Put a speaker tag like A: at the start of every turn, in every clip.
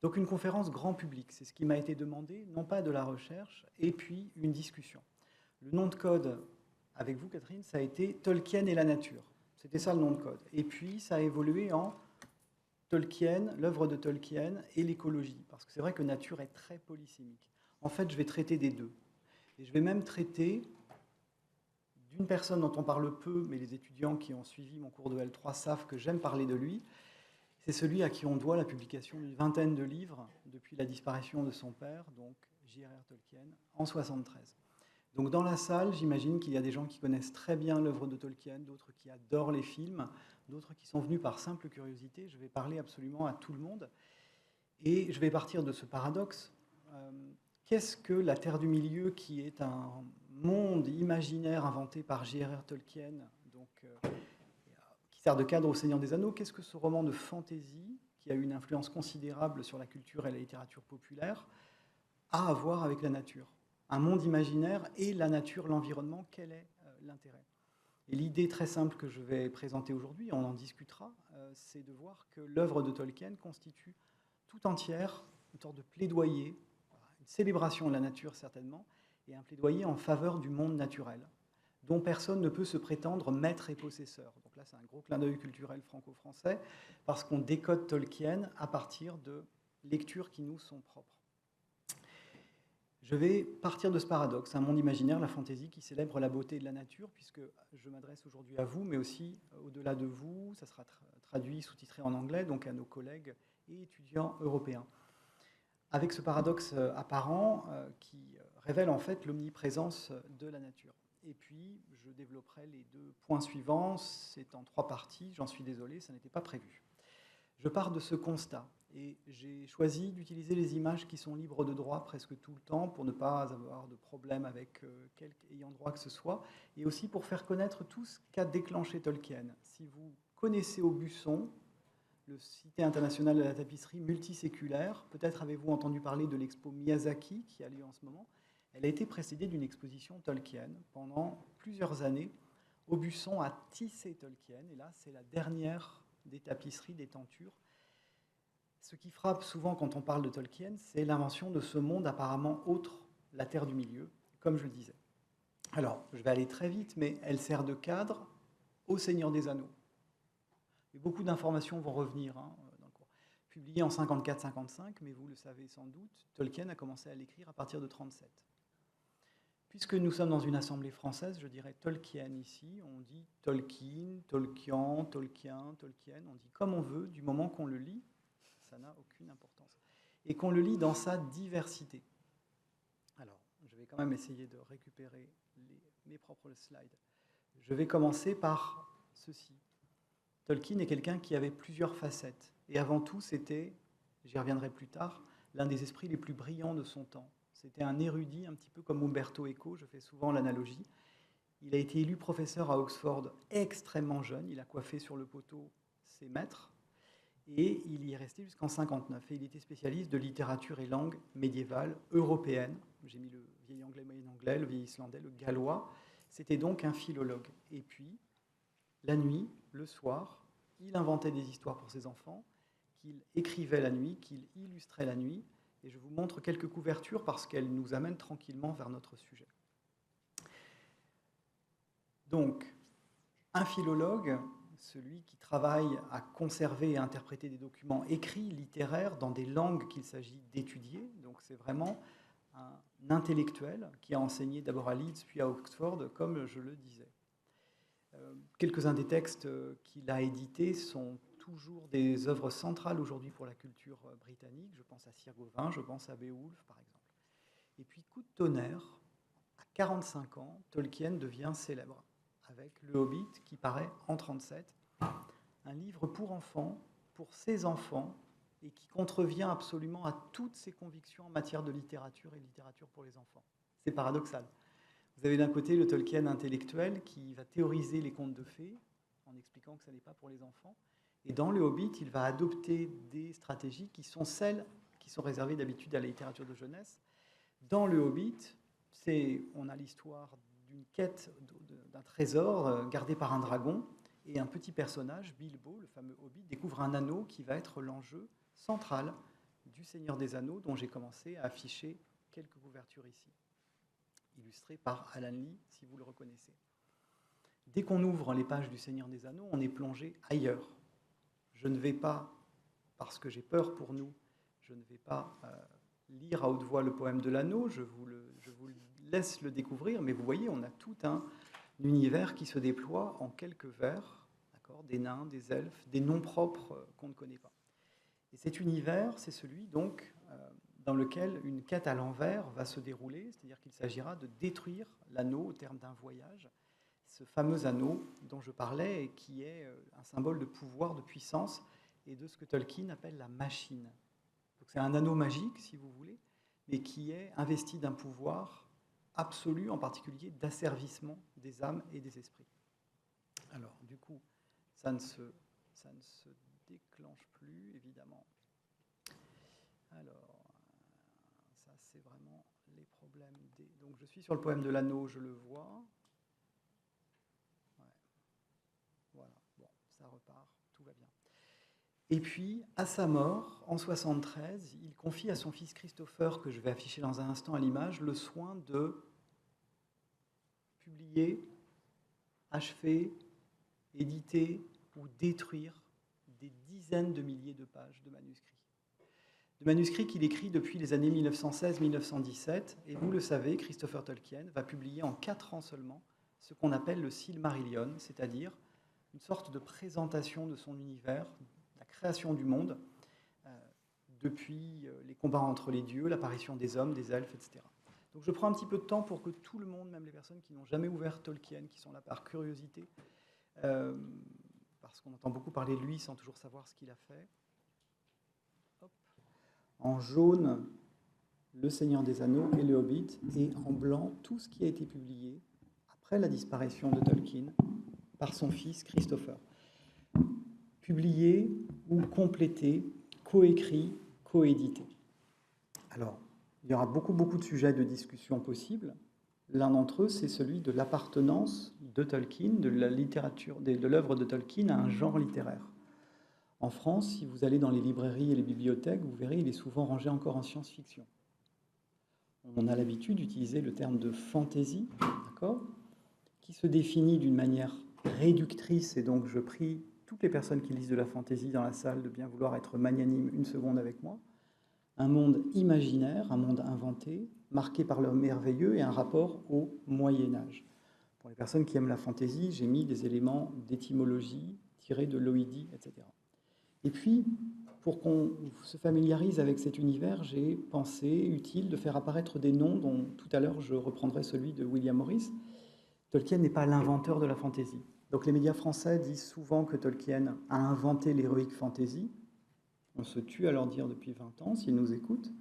A: Donc une conférence grand public, c'est ce qui m'a été demandé, non pas de la recherche, et puis une discussion. Le nom de code, avec vous Catherine, ça a été Tolkien et la nature. C'était ça le nom de code. Et puis ça a évolué en Tolkien, l'œuvre de Tolkien et l'écologie. Parce que c'est vrai que nature est très polysémique. En fait, je vais traiter des deux. Et je vais même traiter d'une personne dont on parle peu, mais les étudiants qui ont suivi mon cours de L3 savent que j'aime parler de lui. C'est celui à qui on doit la publication d'une vingtaine de livres depuis la disparition de son père, donc J.R.R. Tolkien, en 1973. Donc dans la salle, j'imagine qu'il y a des gens qui connaissent très bien l'œuvre de Tolkien, d'autres qui adorent les films, d'autres qui sont venus par simple curiosité. Je vais parler absolument à tout le monde. Et je vais partir de ce paradoxe. Qu'est-ce que la Terre du Milieu, qui est un monde imaginaire inventé par J.R.R. Tolkien, donc, qui sert de cadre au Seigneur des Anneaux, qu'est-ce que ce roman de fantasy, qui a eu une influence considérable sur la culture et la littérature populaire, a à voir avec la nature? Un monde imaginaire et la nature, l'environnement, quel est l'intérêt? Et l'idée très simple que je vais présenter aujourd'hui, on en discutera, c'est de voir que l'œuvre de Tolkien constitue tout entière une sorte de plaidoyer, une célébration de la nature certainement, et un plaidoyer en faveur du monde naturel, dont personne ne peut se prétendre maître et possesseur. Donc là, c'est un gros clin d'œil culturel franco-français, parce qu'on décode Tolkien à partir de lectures qui nous sont propres. Je vais partir de ce paradoxe, un monde imaginaire, la fantaisie, qui célèbre la beauté de la nature, puisque je m'adresse aujourd'hui à vous, mais aussi au-delà de vous, ça sera traduit, sous-titré en anglais, donc à nos collègues et étudiants européens. Avec ce paradoxe apparent qui révèle en fait l'omniprésence de la nature. Et puis, je développerai les deux points suivants, c'est en 3 parties, j'en suis désolé, ça n'était pas prévu. Je pars de ce constat, et j'ai choisi d'utiliser les images qui sont libres de droit presque tout le temps pour ne pas avoir de problème avec quelque ayant droit que ce soit, et aussi pour faire connaître tout ce qu'a déclenché Tolkien. Si vous connaissez Aubusson, le Cité internationale de la tapisserie multiséculaire, peut-être avez-vous entendu parler de l'expo Miyazaki qui a lieu en ce moment. Elle a été précédée d'une exposition Tolkien. Pendant plusieurs années, Aubusson a tissé Tolkien, et là c'est la dernière des tapisseries, des tentures. Ce qui frappe souvent quand on parle de Tolkien, c'est l'invention de ce monde apparemment autre, la Terre du Milieu, comme je le disais. Alors, je vais aller très vite, mais elle sert de cadre au Seigneur des Anneaux. Et beaucoup d'informations vont revenir dans le cours. Publié en 54-55, mais vous le savez sans doute, Tolkien a commencé à l'écrire à partir de 1937. Puisque nous sommes dans une assemblée française, je dirais Tolkien ici, on dit Tolkien, Tolkien, Tolkien, Tolkien, on dit comme on veut, du moment qu'on le lit, ça n'a aucune importance. Et qu'on le lit dans sa diversité. Alors, je vais quand même essayer de récupérer mes propres slides. Je vais commencer par ceci. Tolkien est quelqu'un qui avait plusieurs facettes. Et avant tout, c'était, j'y reviendrai plus tard, l'un des esprits les plus brillants de son temps. C'était un érudit, un petit peu comme Umberto Eco, je fais souvent l'analogie. Il a été élu professeur à Oxford extrêmement jeune, il a coiffé sur le poteau ses maîtres, et il y est resté jusqu'en 1959. Et il était spécialiste de littérature et langue médiévale européenne. J'ai mis le vieil anglais, moyen anglais, le vieil islandais, le gallois. C'était donc un philologue. Et puis, la nuit, le soir, il inventait des histoires pour ses enfants, qu'il écrivait la nuit, qu'il illustrait la nuit. Et je vous montre quelques couvertures parce qu'elles nous amènent tranquillement vers notre sujet. Donc, un philologue, celui qui travaille à conserver et à interpréter des documents écrits, littéraires, dans des langues qu'il s'agit d'étudier. Donc c'est vraiment un intellectuel qui a enseigné d'abord à Leeds puis à Oxford, comme je le disais. Quelques-uns des textes qu'il a édités sont toujours des œuvres centrales aujourd'hui pour la culture britannique. Je pense à Sir Gawain, je pense à Beowulf, par exemple. Et puis, coup de tonnerre, à 45 ans, Tolkien devient célèbre, avec Le Hobbit, qui paraît en 1937, un livre pour enfants, pour ses enfants, et qui contrevient absolument à toutes ses convictions en matière de littérature et littérature pour les enfants. C'est paradoxal. Vous avez d'un côté le Tolkien intellectuel qui va théoriser les contes de fées en expliquant que ça n'est pas pour les enfants. Et dans Le Hobbit, il va adopter des stratégies qui sont celles qui sont réservées d'habitude à la littérature de jeunesse. Dans Le Hobbit, on a l'histoire d'une quête d'un trésor gardé par un dragon, et un petit personnage, Bilbo, le fameux Hobbit, découvre un anneau qui va être l'enjeu central du Seigneur des Anneaux, dont j'ai commencé à afficher quelques couvertures ici, illustrées par Alan Lee, si vous le reconnaissez. Dès qu'on ouvre les pages du Seigneur des Anneaux, on est plongé ailleurs. Je ne vais pas, parce que j'ai peur pour nous, je ne vais pas lire à haute voix le poème de l'anneau, je vous laisse le découvrir, mais vous voyez, on a tout un univers qui se déploie en quelques vers, des nains, des elfes, des noms propres qu'on ne connaît pas. Et cet univers, c'est celui donc dans lequel une quête à l'envers va se dérouler, c'est-à-dire qu'il s'agira de détruire l'anneau au terme d'un voyage, ce fameux anneau dont je parlais et qui est un symbole de pouvoir, de puissance et de ce que Tolkien appelle la machine. Donc c'est un anneau magique, si vous voulez, mais qui est investi d'un pouvoir absolu, en particulier d'asservissement des âmes et des esprits. Alors, du coup, ça ne se déclenche plus, évidemment. Alors, ça, c'est vraiment les problèmes des... Donc, je suis sur le poème de l'anneau, je le vois. Ouais. Voilà, bon, ça repart, tout va bien. Et puis, à sa mort, en 1973, il confie à son fils Christopher, que je vais afficher dans un instant à l'image, le soin de publier, achever, éditer ou détruire des dizaines de milliers de pages de manuscrits. De manuscrits qu'il écrit depuis les années 1916-1917. Et vous le savez, Christopher Tolkien va publier en 4 ans seulement ce qu'on appelle le Silmarillion, c'est-à-dire une sorte de présentation de son univers, la création du monde, depuis les combats entre les dieux, l'apparition des hommes, des elfes, etc. Donc je prends un petit peu de temps pour que tout le monde, même les personnes qui n'ont jamais ouvert Tolkien, qui sont là par curiosité, parce qu'on entend beaucoup parler de lui sans toujours savoir ce qu'il a fait. Hop. En jaune, Le Seigneur des Anneaux et Le Hobbit, et en blanc, tout ce qui a été publié après la disparition de Tolkien par son fils Christopher. Publié ou complété, coécrit, coédité. Alors, il y aura beaucoup de sujets de discussion possibles. L'un d'entre eux, c'est celui de l'appartenance de Tolkien, de la littérature, de l'œuvre de Tolkien à un genre littéraire. En France, si vous allez dans les librairies et les bibliothèques, vous verrez, il est souvent rangé encore en science-fiction. On a l'habitude d'utiliser le terme de fantasy, d'accord, qui se définit d'une manière réductrice, et donc je prie toutes les personnes qui lisent de la fantasy dans la salle de bien vouloir être magnanimes une seconde avec moi. Un monde imaginaire, un monde inventé, marqué par le merveilleux et un rapport au Moyen-Âge. Pour les personnes qui aiment la fantaisie, j'ai mis des éléments d'étymologie tirés de l'Oïdie, etc. Et puis, pour qu'on se familiarise avec cet univers, j'ai pensé utile de faire apparaître des noms dont tout à l'heure je reprendrai celui de William Morris. Tolkien n'est pas l'inventeur de la fantaisie. Donc les médias français disent souvent que Tolkien a inventé l'héroïque fantasy. On se tue à leur dire depuis 20 ans, s'ils nous écoutent,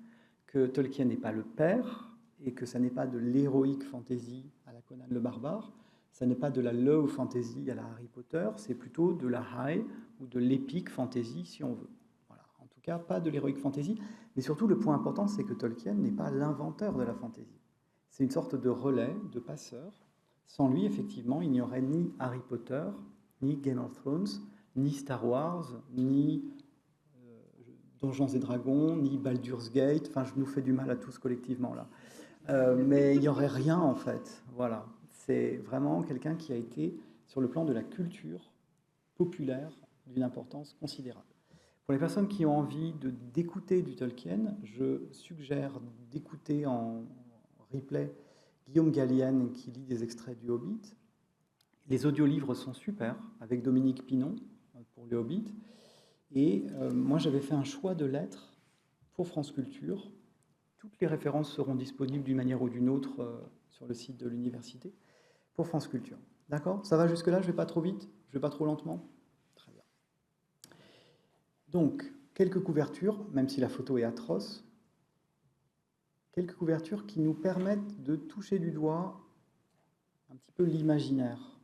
A: que Tolkien n'est pas le père et que ça n'est pas de l'héroïque fantasy à la Conan le Barbare, ça n'est pas de la low fantasy à la Harry Potter, c'est plutôt de la high ou de l'épique fantasy si on veut. Voilà. En tout cas, pas de l'héroïque fantasy. Mais surtout, le point important, c'est que Tolkien n'est pas l'inventeur de la fantasy. C'est une sorte de relais, de passeur. Sans lui, effectivement, il n'y aurait ni Harry Potter, ni Game of Thrones, ni Star Wars, ni Donjons et Dragons, ni Baldur's Gate. Enfin, je nous fais du mal à tous collectivement là. Mais il n'y aurait rien en fait. Voilà. C'est vraiment quelqu'un qui a été, sur le plan de la culture populaire, d'une importance considérable. Pour les personnes qui ont envie d'écouter du Tolkien, je suggère d'écouter en replay Guillaume Gallienne qui lit des extraits du Hobbit. Les audiolivres sont super, avec Dominique Pinon pour le Hobbit. Et moi, j'avais fait un choix de lettres pour France Culture. Toutes les références seront disponibles d'une manière ou d'une autre sur le site de l'université pour France Culture. D'accord? Ça va jusque-là? Je ne vais pas trop vite? Je ne vais pas trop lentement? Très bien. Donc, quelques couvertures, même si la photo est atroce, quelques couvertures qui nous permettent de toucher du doigt un petit peu l'imaginaire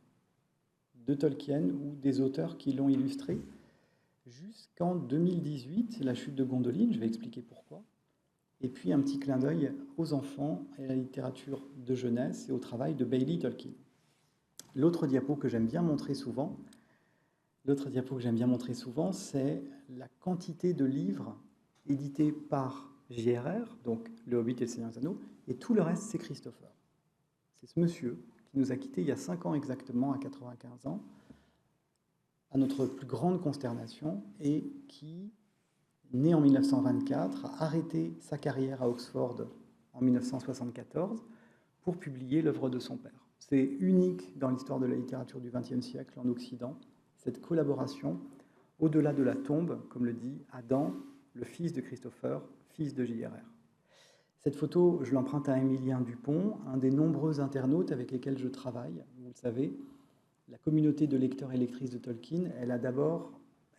A: de Tolkien ou des auteurs qui l'ont illustré jusqu'en 2018, la chute de Gondolin, je vais expliquer pourquoi, et puis un petit clin d'œil aux enfants et à la littérature de jeunesse et au travail de Bailey Tolkien. L'autre diapo que j'aime bien montrer souvent, c'est la quantité de livres édité par JRR, donc Le Hobbit et le Seigneur des Anneaux, et tout le reste, c'est Christopher. C'est ce monsieur qui nous a quittés il y a 5 ans exactement, à 95 ans, à notre plus grande consternation, et qui, né en 1924, a arrêté sa carrière à Oxford en 1974 pour publier l'œuvre de son père. C'est unique dans l'histoire de la littérature du XXe siècle en Occident, cette collaboration au-delà de la tombe, comme le dit Adam, le fils de Christopher, fils de JRR. Cette photo, je l'emprunte à Émilien Dupont, un des nombreux internautes avec lesquels je travaille. Vous le savez, la communauté de lecteurs et lectrices de Tolkien, elle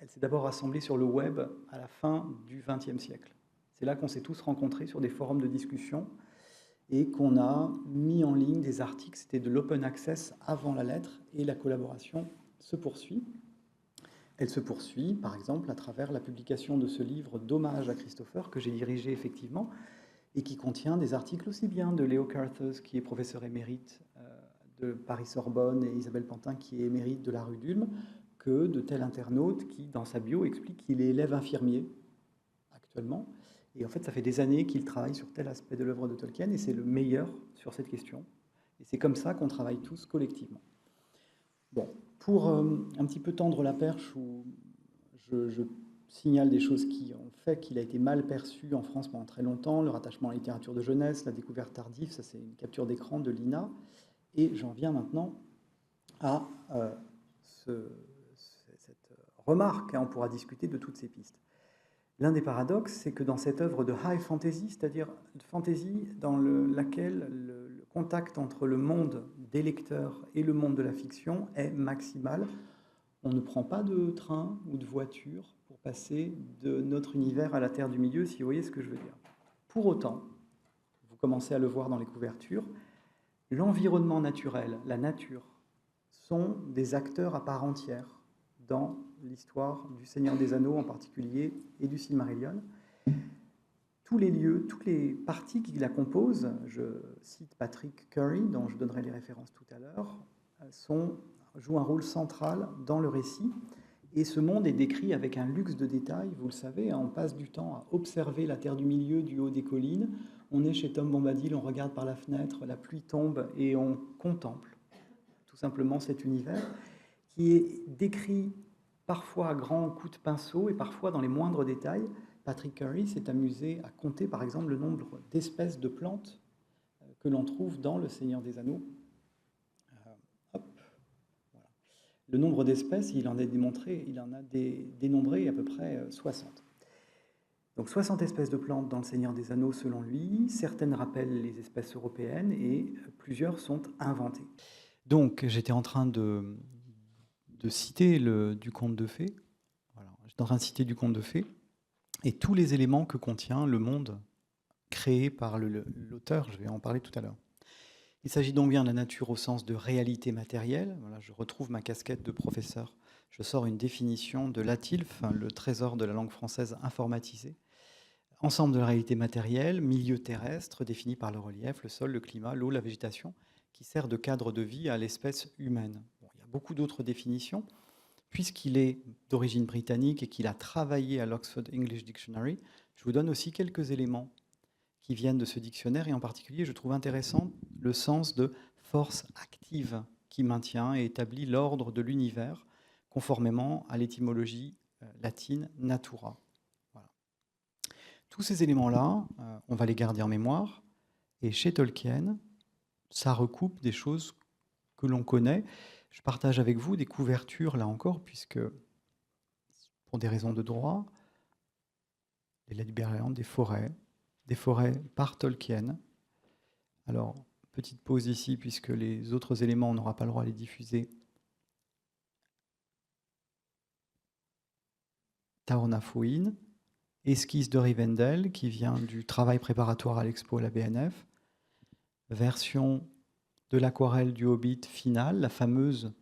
A: s'est d'abord rassemblée sur le web à la fin du XXe siècle. C'est là qu'on s'est tous rencontrés sur des forums de discussion et qu'on a mis en ligne des articles. C'était de l'open access avant la lettre, et la collaboration se poursuit. Elle se poursuit, par exemple, à travers la publication de ce livre d'hommage à Christopher, que j'ai dirigé effectivement, et qui contient des articles aussi bien de Léo Carthus, qui est professeur émérite de Paris-Sorbonne, et Isabelle Pantin, qui est émérite de la rue d'Ulm, que de tel internaute qui, dans sa bio, explique qu'il est élève infirmier actuellement. Et en fait, ça fait des années qu'il travaille sur tel aspect de l'œuvre de Tolkien, et c'est le meilleur sur cette question. Et c'est comme ça qu'on travaille tous collectivement. Bon, pour un petit peu tendre la perche, où je signale des choses qui ont fait qu'il a été mal perçu en France pendant très longtemps, le rattachement à la littérature de jeunesse, la découverte tardive, ça c'est une capture d'écran de l'INA, et j'en viens maintenant à cette remarque, on pourra discuter de toutes ces pistes. L'un des paradoxes, c'est que dans cette œuvre de high fantasy, c'est-à-dire de fantasy dans laquelle le contact entre le monde des lecteurs et le monde de la fiction est maximal, on ne prend pas de train ou de voiture pour passer de notre univers à la Terre du Milieu, si vous voyez ce que je veux dire. Pour autant, vous commencez à le voir dans les couvertures, l'environnement naturel, la nature, sont des acteurs à part entière dans l'histoire du Seigneur des Anneaux en particulier et du Silmarillion. Tous les lieux, toutes les parties qui la composent, je cite Patrick Curry, dont je donnerai les références tout à l'heure, jouent un rôle central dans le récit. Et ce monde est décrit avec un luxe de détails, vous le savez, on passe du temps à observer la Terre du Milieu du haut des collines, on est chez Tom Bombadil, on regarde par la fenêtre, la pluie tombe et on contemple tout simplement cet univers qui est décrit parfois à grands coups de pinceau et parfois dans les moindres détails. Patrick Curry s'est amusé à compter par exemple le nombre d'espèces de plantes que l'on trouve dans Le Seigneur des Anneaux. Voilà. Le nombre d'espèces, il en a dénombré à peu près 60. Donc 60 espèces de plantes dans Le Seigneur des Anneaux selon lui, certaines rappellent les espèces européennes et plusieurs sont inventées. Donc j'étais en train de citer du conte de fées. Voilà. J'étais en train de citer du conte de fées et tous les éléments que contient le monde créé par l'auteur, je vais en parler tout à l'heure. Il s'agit donc bien de la nature au sens de réalité matérielle. Voilà, je retrouve ma casquette de professeur. Je sors une définition de l'ATILF, le trésor de la langue française informatisée. Ensemble de la réalité matérielle, milieu terrestre défini par le relief, le sol, le climat, l'eau, la végétation, qui sert de cadre de vie à l'espèce humaine. Bon, il y a beaucoup d'autres définitions. Puisqu'il est d'origine britannique et qu'il a travaillé à l'Oxford English Dictionary, je vous donne aussi quelques éléments qui viennent de ce dictionnaire, et en particulier, je trouve intéressant le sens de force active qui maintient et établit l'ordre de l'univers, conformément à l'étymologie latine natura. Voilà. Tous ces éléments-là, on va les garder en mémoire, et chez Tolkien, ça recoupe des choses que l'on connaît. Je partage avec vous des couvertures, là encore, puisque, pour des raisons de droit, les Librarians, des forêts par Tolkien. Alors, petite pause ici, puisque les autres éléments, on n'aura pas le droit à les diffuser. Taornafoin, esquisse de Rivendell, qui vient du travail préparatoire à l'expo à la BNF, version de l'aquarelle du Hobbit finale, la fameuse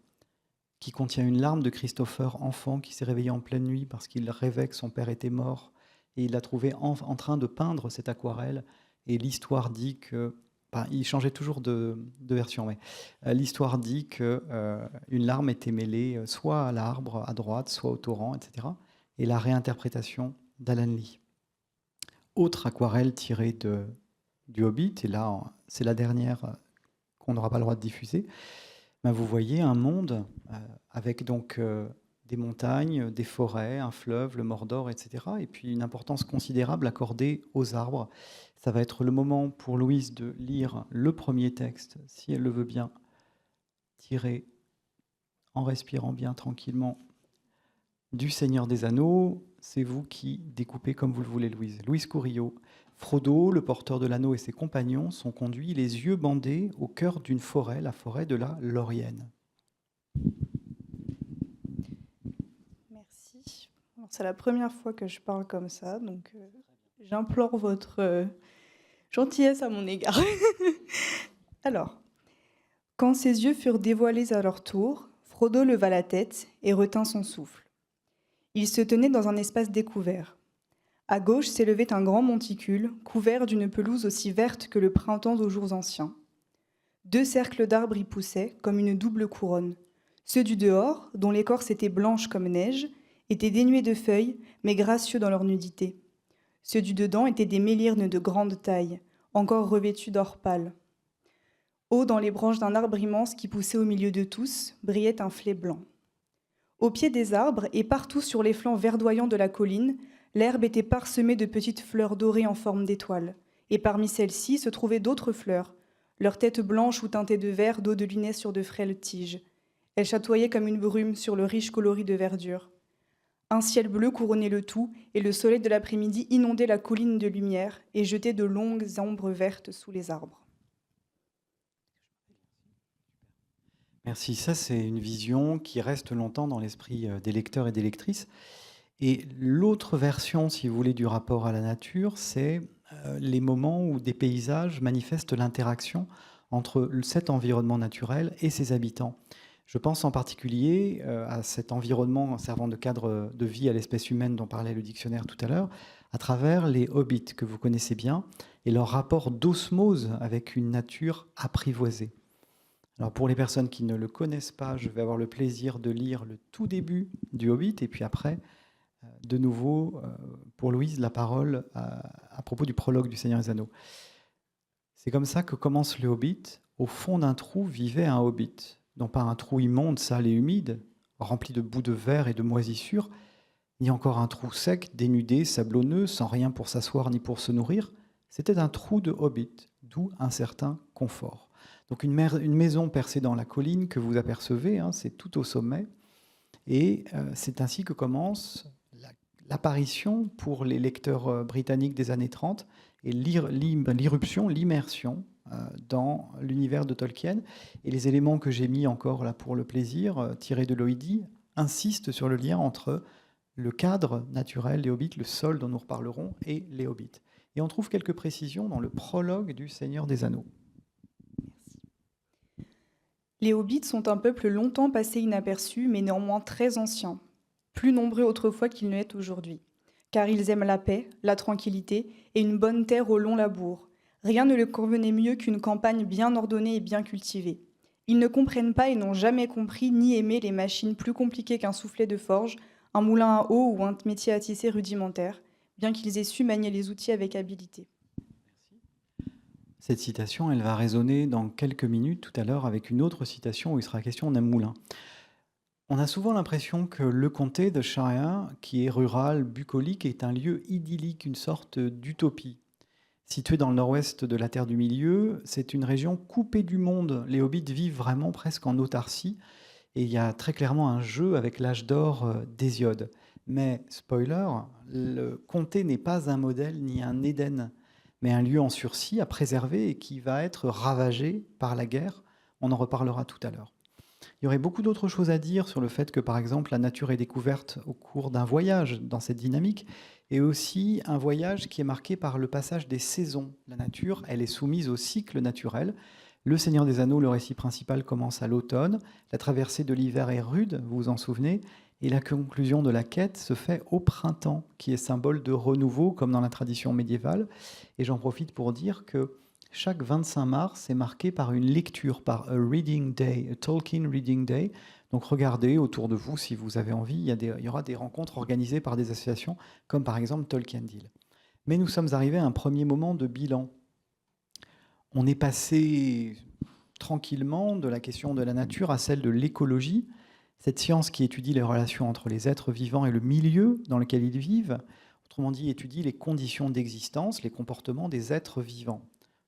A: qui contient une larme de Christopher, enfant, qui s'est réveillé en pleine nuit parce qu'il rêvait que son père était mort, et il l'a trouvé en train de peindre cette aquarelle, et l'histoire dit que... Enfin, il changeait toujours de version, mais l'histoire dit qu'une larme était mêlée soit à l'arbre à droite, soit au torrent, etc. Et la réinterprétation d'Alan Lee. autre aquarelle tirée du Hobbit, et là, c'est la dernière qu'on n'aura pas le droit de diffuser. Ben, vous voyez un monde avec donc des montagnes, des forêts, un fleuve, le Mordor, etc. Et puis une importance considérable accordée aux arbres. Ça va être le moment pour Louise de lire le premier texte, si elle le veut bien, tiré en respirant bien tranquillement du Seigneur des Anneaux. C'est vous qui découpez comme vous le voulez, Louise. Louise Courillo. Frodo, le porteur de l'anneau, et ses compagnons sont conduits les yeux bandés au cœur d'une forêt, la forêt de la Laurienne.
B: Merci. C'est la première fois que je parle comme ça, donc j'implore votre gentillesse à mon égard. Alors, quand ses yeux furent dévoilés à leur tour, Frodo leva la tête et retint son souffle. Il se tenait dans un espace découvert. À gauche s'élevait un grand monticule, couvert d'une pelouse aussi verte que le printemps aux jours anciens. 2 cercles d'arbres y poussaient, comme une double couronne. Ceux du dehors, dont l'écorce était blanche comme neige, étaient dénués de feuilles, mais gracieux dans leur nudité. Ceux du dedans étaient des mélirnes de grande taille, encore revêtus d'or pâle. Haut dans les branches d'un arbre immense qui poussait au milieu de tous, brillait un flet blanc. Au pied des arbres et partout sur les flancs verdoyants de la colline, l'herbe était parsemée de petites fleurs dorées en forme d'étoiles, et parmi celles-ci se trouvaient d'autres fleurs, leurs têtes blanches ou teintées de vert dodelinait sur de frêles tiges. Elles chatoyaient comme une brume sur le riche coloris de verdure. Un ciel bleu couronnait le tout, et le soleil de l'après-midi inondait la colline de lumière et jetait de longues ombres vertes sous les arbres.
A: Merci. Ça, c'est une vision qui reste longtemps dans l'esprit des lecteurs et des lectrices. Et l'autre version, si vous voulez, du rapport à la nature, c'est les moments où des paysages manifestent l'interaction entre cet environnement naturel et ses habitants. Je pense en particulier à cet environnement servant de cadre de vie à l'espèce humaine dont parlait le dictionnaire tout à l'heure, à travers les hobbits que vous connaissez bien, et leur rapport d'osmose avec une nature apprivoisée. Alors pour les personnes qui ne le connaissent pas, je vais avoir le plaisir de lire le tout début du Hobbit, et puis après, de nouveau, pour Louise, la parole à propos du prologue du Seigneur des Anneaux. C'est comme ça que commence le Hobbit. Au fond d'un trou vivait un Hobbit, non pas un trou immonde, sale et humide, rempli de bouts de verre et de moisissures, ni encore un trou sec, dénudé, sablonneux, sans rien pour s'asseoir ni pour se nourrir. C'était un trou de Hobbit, d'où un certain confort. Donc une maison percée dans la colline que vous apercevez, hein, c'est tout au sommet, et c'est ainsi que commence l'apparition pour les lecteurs britanniques des années 30 et l'irruption, l'immersion dans l'univers de Tolkien. Et les éléments que j'ai mis encore là pour le plaisir, tirés de l'Oïdie, insistent sur le lien entre le cadre naturel des Hobbits, le sol dont nous reparlerons, et les Hobbits. Et on trouve quelques précisions dans le prologue du Seigneur des Anneaux.
B: Les Hobbits sont un peuple longtemps passé inaperçu, mais néanmoins très ancien, plus nombreux autrefois qu'ils ne l'est aujourd'hui, car ils aiment la paix, la tranquillité et une bonne terre au long labour. Rien ne leur convenait mieux qu'une campagne bien ordonnée et bien cultivée. Ils ne comprennent pas et n'ont jamais compris ni aimé les machines plus compliquées qu'un soufflet de forge, un moulin à eau ou un métier à tisser rudimentaire, bien qu'ils aient su manier les outils avec habileté.
A: Cette citation, elle va résonner dans quelques minutes tout à l'heure avec une autre citation où il sera question d'un moulin. On a souvent l'impression que le comté de Shire, qui est rural, bucolique, est un lieu idyllique, une sorte d'utopie. Situé dans le nord-ouest de la Terre du Milieu, c'est une région coupée du monde. Les hobbits vivent vraiment presque en autarcie, et il y a très clairement un jeu avec l'âge d'or d'Hésiode. Mais, spoiler, le comté n'est pas un modèle ni un Éden, mais un lieu en sursis à préserver et qui va être ravagé par la guerre. On en reparlera tout à l'heure. Il y aurait beaucoup d'autres choses à dire sur le fait que, par exemple, la nature est découverte au cours d'un voyage dans cette dynamique, et aussi un voyage qui est marqué par le passage des saisons. La nature, elle est soumise au cycle naturel. Le Seigneur des Anneaux, le récit principal, commence à l'automne. La traversée de l'hiver est rude, vous vous en souvenez, et la conclusion de la quête se fait au printemps, qui est symbole de renouveau, comme dans la tradition médiévale. Et j'en profite pour dire que chaque 25 mars est marqué par une lecture, par a reading day, a Tolkien reading day. Donc regardez autour de vous si vous avez envie, il y aura des rencontres organisées par des associations, comme par exemple Tolkien Deal. Mais nous sommes arrivés à un premier moment de bilan. On est passé tranquillement de la question de la nature à celle de l'écologie, cette science qui étudie les relations entre les êtres vivants et le milieu dans lequel ils vivent, autrement dit, étudie les conditions d'existence, les comportements des êtres vivants.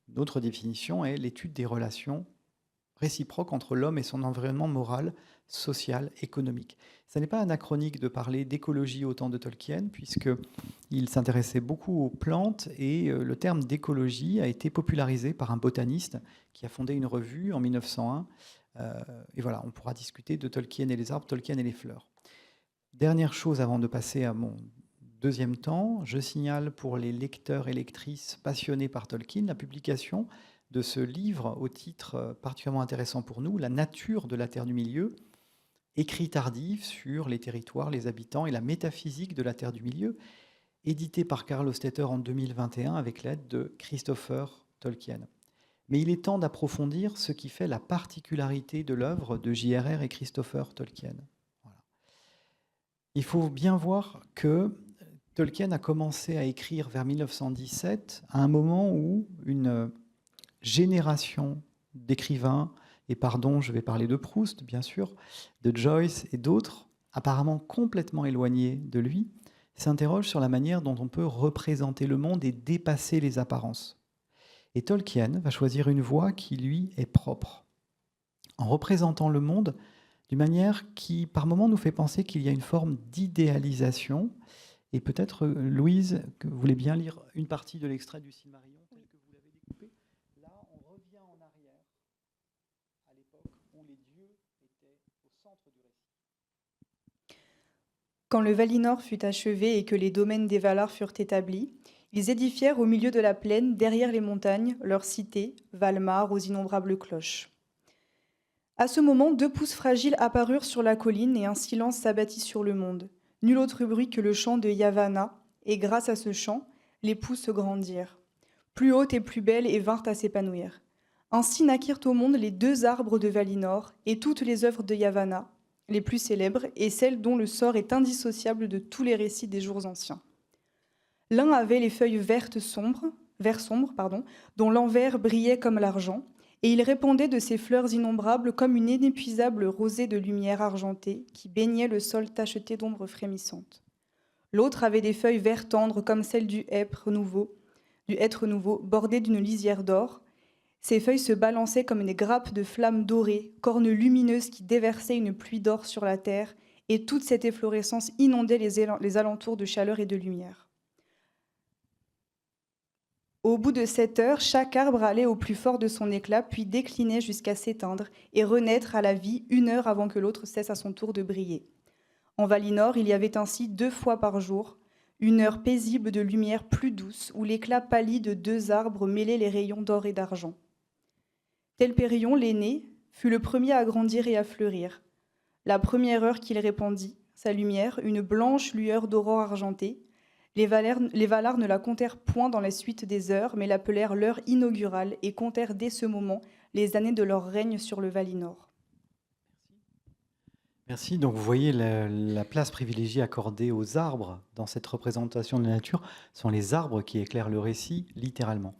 A: Une autre définition est l'étude des relations réciproques entre l'homme et son environnement moral, social, économique. Ce n'est pas anachronique de parler d'écologie au temps de Tolkien, puisqu'il s'intéressait beaucoup aux plantes, et le terme d'écologie a été popularisé par un botaniste qui a fondé une revue en 1901. Et voilà, on pourra discuter de Tolkien et les arbres, Tolkien et les fleurs. Dernière chose avant de passer à mon deuxième temps, je signale pour les lecteurs et lectrices passionnés par Tolkien la publication de ce livre au titre particulièrement intéressant pour nous, La nature de la Terre du Milieu, écrit tardif sur les territoires, les habitants et la métaphysique de la Terre du Milieu, édité par Karl Ostetter en 2021 avec l'aide de Christopher Tolkien. Mais il est temps d'approfondir ce qui fait la particularité de l'œuvre de J.R.R. et Christopher Tolkien. Voilà. Il faut bien voir que Tolkien a commencé à écrire vers 1917, à un moment où une génération d'écrivains, et pardon, je vais parler de Proust, bien sûr, de Joyce et d'autres, apparemment complètement éloignés de lui, s'interrogent sur la manière dont on peut représenter le monde et dépasser les apparences. Et Tolkien va choisir une voie qui lui est propre, en représentant le monde d'une manière qui, par moments, nous fait penser qu'il y a une forme d'idéalisation. Et peut-être, Louise, que vous voulez bien lire une partie de l'extrait du Silmarillion tel que vous l'avez découpé. Là, on revient en arrière à l'époque où les dieux étaient au centre du récit.
B: Quand le Valinor fut achevé et que les domaines des Valar furent établis, ils édifièrent au milieu de la plaine, derrière les montagnes, leur cité, Valmar aux innombrables cloches. À ce moment, 2 pousses fragiles apparurent sur la colline et un silence s'abattit sur le monde. Nul autre bruit que le chant de Yavanna, et grâce à ce chant, les pousses se grandirent, plus hautes et plus belles, et vinrent à s'épanouir. Ainsi naquirent au monde les 2 arbres de Valinor et toutes les œuvres de Yavanna, les plus célèbres, et celles dont le sort est indissociable de tous les récits des jours anciens. L'un avait les feuilles vert sombre, dont l'envers brillait comme l'argent, et il répandait de ses fleurs innombrables comme une inépuisable rosée de lumière argentée qui baignait le sol tacheté d'ombres frémissantes. L'autre avait des feuilles vert tendres comme celles du hêtre nouveau, bordées d'une lisière d'or. Ces feuilles se balançaient comme des grappes de flammes dorées, cornes lumineuses qui déversaient une pluie d'or sur la terre, et toute cette efflorescence inondait les alentours de chaleur et de lumière. Au bout de 7 heures, chaque arbre allait au plus fort de son éclat, puis déclinait jusqu'à s'éteindre et renaître à la vie 1 heure avant que l'autre cesse à son tour de briller. En Valinor, il y avait ainsi 2 fois par jour, 1 heure paisible de lumière plus douce, où l'éclat pâli de 2 arbres mêlait les rayons d'or et d'argent. Telpérion, l'aîné, fut le premier à grandir et à fleurir. La première heure qu'il répandit, sa lumière, une blanche lueur d'aurore argentée, les Valar ne la comptèrent point dans la suite des heures, mais l'appelèrent l'heure inaugurale et comptèrent dès ce moment les années de leur règne sur le Valinor.
A: Merci. Donc vous voyez la place privilégiée accordée aux arbres dans cette représentation de la nature sont les arbres qui éclairent le récit, littéralement.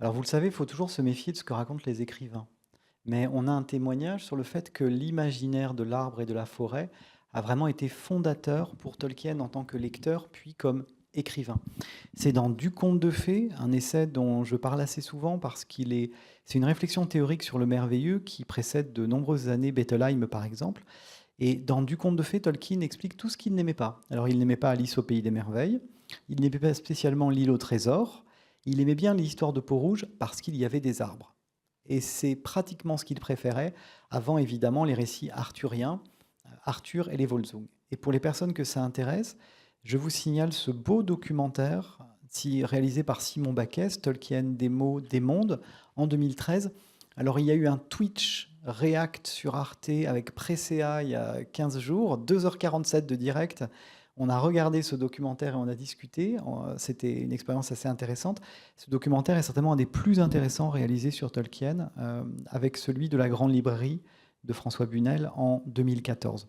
A: Alors vous le savez, il faut toujours se méfier de ce que racontent les écrivains. Mais on a un témoignage sur le fait que l'imaginaire de l'arbre et de la forêt a vraiment été fondateur pour Tolkien en tant que lecteur, puis comme écrivain. C'est dans Du conte de fées, un essai dont je parle assez souvent parce c'est une réflexion théorique sur le merveilleux qui précède de nombreuses années Bettelheim par exemple. Et dans Du conte de fées, Tolkien explique tout ce qu'il n'aimait pas. Alors il n'aimait pas Alice au pays des merveilles, il n'aimait pas spécialement l'île au trésor, il aimait bien l'histoire de Peau-Rouge parce qu'il y avait des arbres. Et c'est pratiquement ce qu'il préférait, avant évidemment les récits arthuriens, Arthur et les Volsung. Et pour les personnes que ça intéresse, je vous signale ce beau documentaire réalisé par Simon Baquès, Tolkien des mots, des mondes, en 2013. Alors il y a eu un Twitch React sur Arte avec Presea il y a 15 jours, 2h47 de direct. On a regardé ce documentaire et on a discuté. C'était une expérience assez intéressante. Ce documentaire est certainement un des plus intéressants réalisés sur Tolkien, avec celui de la Grande Librairie de François Bunel en 2014.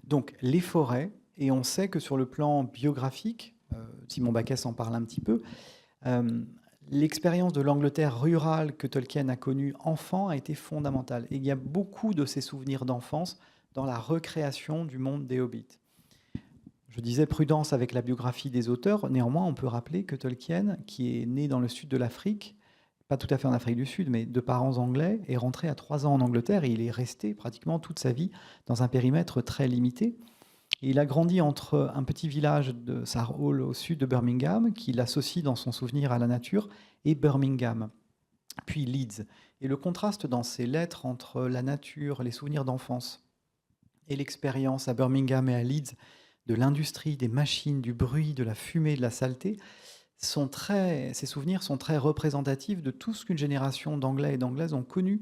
A: Donc, les forêts, et on sait que sur le plan biographique, Simon Backus en parle un petit peu. L'expérience de l'Angleterre rurale que Tolkien a connue enfant a été fondamentale. Et il y a beaucoup de ses souvenirs d'enfance dans la recréation du monde des Hobbits. Je disais prudence avec la biographie des auteurs. Néanmoins, on peut rappeler que Tolkien, qui est né dans le sud de l'Afrique, pas tout à fait en Afrique du Sud, mais de parents anglais, est rentré à 3 ans en Angleterre et il est resté pratiquement toute sa vie dans un périmètre très limité. Et il a grandi entre un petit village de Sarhall au sud de Birmingham, qu'il associe dans son souvenir à la nature, et Birmingham, puis Leeds. Et le contraste dans ses lettres entre la nature, les souvenirs d'enfance et l'expérience à Birmingham et à Leeds de l'industrie, des machines, du bruit, de la fumée, de la saleté, ces souvenirs sont très représentatifs de tout ce qu'une génération d'Anglais et d'Anglaises ont connu